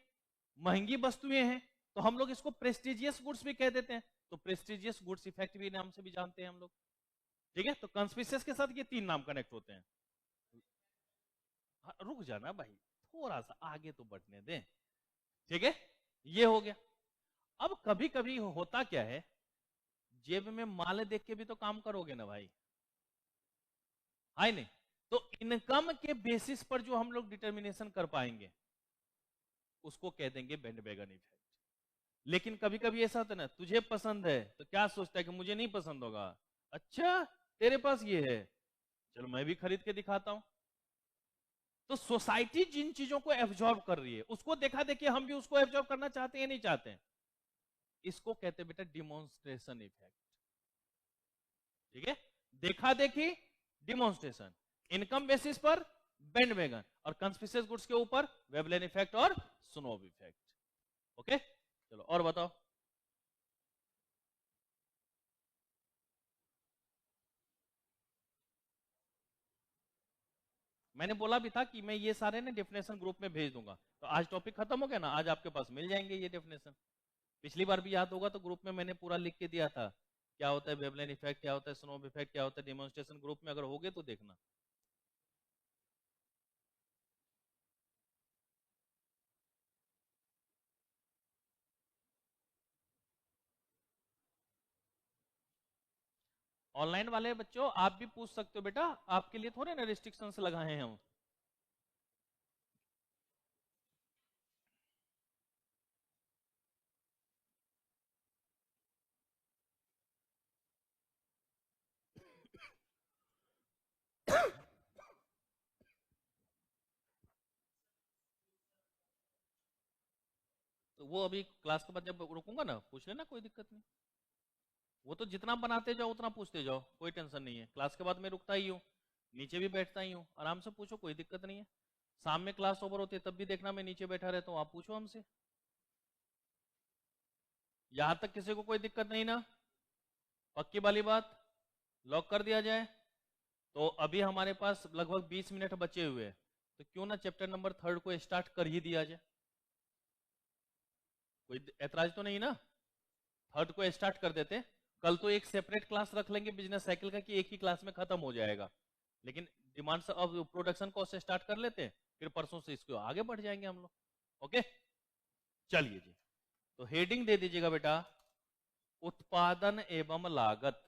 महंगी वस्तुएं हैं, तो हम लोग इसको प्रेस्टिजियस गुड्स भी कह देते हैं, तो प्रेस्टिजियस गुड्स इफेक्ट भी नाम से भी जानते हैं हम लोग। ठीक है, तो कंस्पिशियस के साथ ये तीन नाम कनेक्ट होते हैं। हाँ, रुक जाना भाई, थोड़ा सा आगे तो बढ़ने दें। ठीक है, ये हो गया। अब कभी कभी होता क्या है, जेब में माल देख के भी तो काम करोगे ना भाई, है नहीं? तो इनकम के बेसिस पर जो हम लोग डिटर्मिनेशन कर पाएंगे उसको कह देंगे बैंडवैगन इफेक्ट। लेकिन कभी कभी ऐसा होता है ना, तुझे पसंद है तो क्या सोचता है कि मुझे नहीं पसंद होगा, अच्छा तेरे पास ये है, चलो मैं भी खरीद के दिखाता हूं। तो सोसाइटी जिन चीजों को एब्जॉर्ब कर रही है उसको देखा देखिए हम भी उसको एब्जॉर्ब करना चाहते हैं या नहीं चाहते हैं? इसको कहते हैं बेटा डिमॉन्स्ट्रेशन इफेक्ट। ठीक है, देखा देखी, डिमॉन्स्ट्रेशन, इनकम बेसिस पर बैंडवैगन, और कंस्पिशियस गुड्स के ऊपर वेवलेन इफेक्ट और स्नोब इफेक्ट। ओके, चलो और बताओ। मैंने बोला भी था कि मैं ये सारे ना डेफिनेशन ग्रुप में भेज दूंगा, तो आज टॉपिक खत्म हो गया ना, आज आपके पास मिल जाएंगे ये डेफिनेशन। पिछली बार भी याद होगा तो ग्रुप में मैंने पूरा लिख के दिया था, क्या होता है वेवलेंथ इफेक्ट, क्या होता है स्नोव इफेक्ट, क्या होता है डेमोन्स्ट्रेशन। ग्रुप में अगर होगे तो देखना। ऑनलाइन वाले बच्चों आप भी पूछ सकते हो बेटा, आपके लिए थोड़े ना रिस्ट्रिक्शंस लगाए हैं हम। तो वो अभी क्लास के बाद जब रुकूंगा ना पूछ लेना, कोई दिक्कत नहीं। वो तो जितना बनाते जाओ उतना पूछते जाओ, कोई टेंशन नहीं है। क्लास के बाद मैं रुकता ही हूँ, नीचे भी बैठता ही हूँ, आराम से पूछो, कोई दिक्कत नहीं है। शाम में क्लास ओवर होती है तब भी देखना मैं नीचे बैठा रहता हूँ, आप पूछो हमसे। यहां तक किसी को कोई दिक्कत नहीं ना? पक्की वाली बात, लॉक कर दिया जाए। तो अभी हमारे पास लगभग 20 मिनट बचे हुए हैं, तो क्यों ना चैप्टर नंबर 3 को स्टार्ट कर ही दिया जाए। कोई ऐतराज तो नहीं ना? 3 को स्टार्ट कर देते। कल तो एक सेपरेट क्लास रख लेंगे बिजनेस साइकिल का कि एक ही क्लास में खत्म हो जाएगा, लेकिन डिमांड्स ऑफ प्रोडक्शन कॉस्ट से स्टार्ट कर लेते हैं, फिर परसों से इसको आगे बढ़ जाएंगे हम लोग। ओके चलिए जी, तो हेडिंग दे दीजिएगा बेटा, उत्पादन एवं लागत।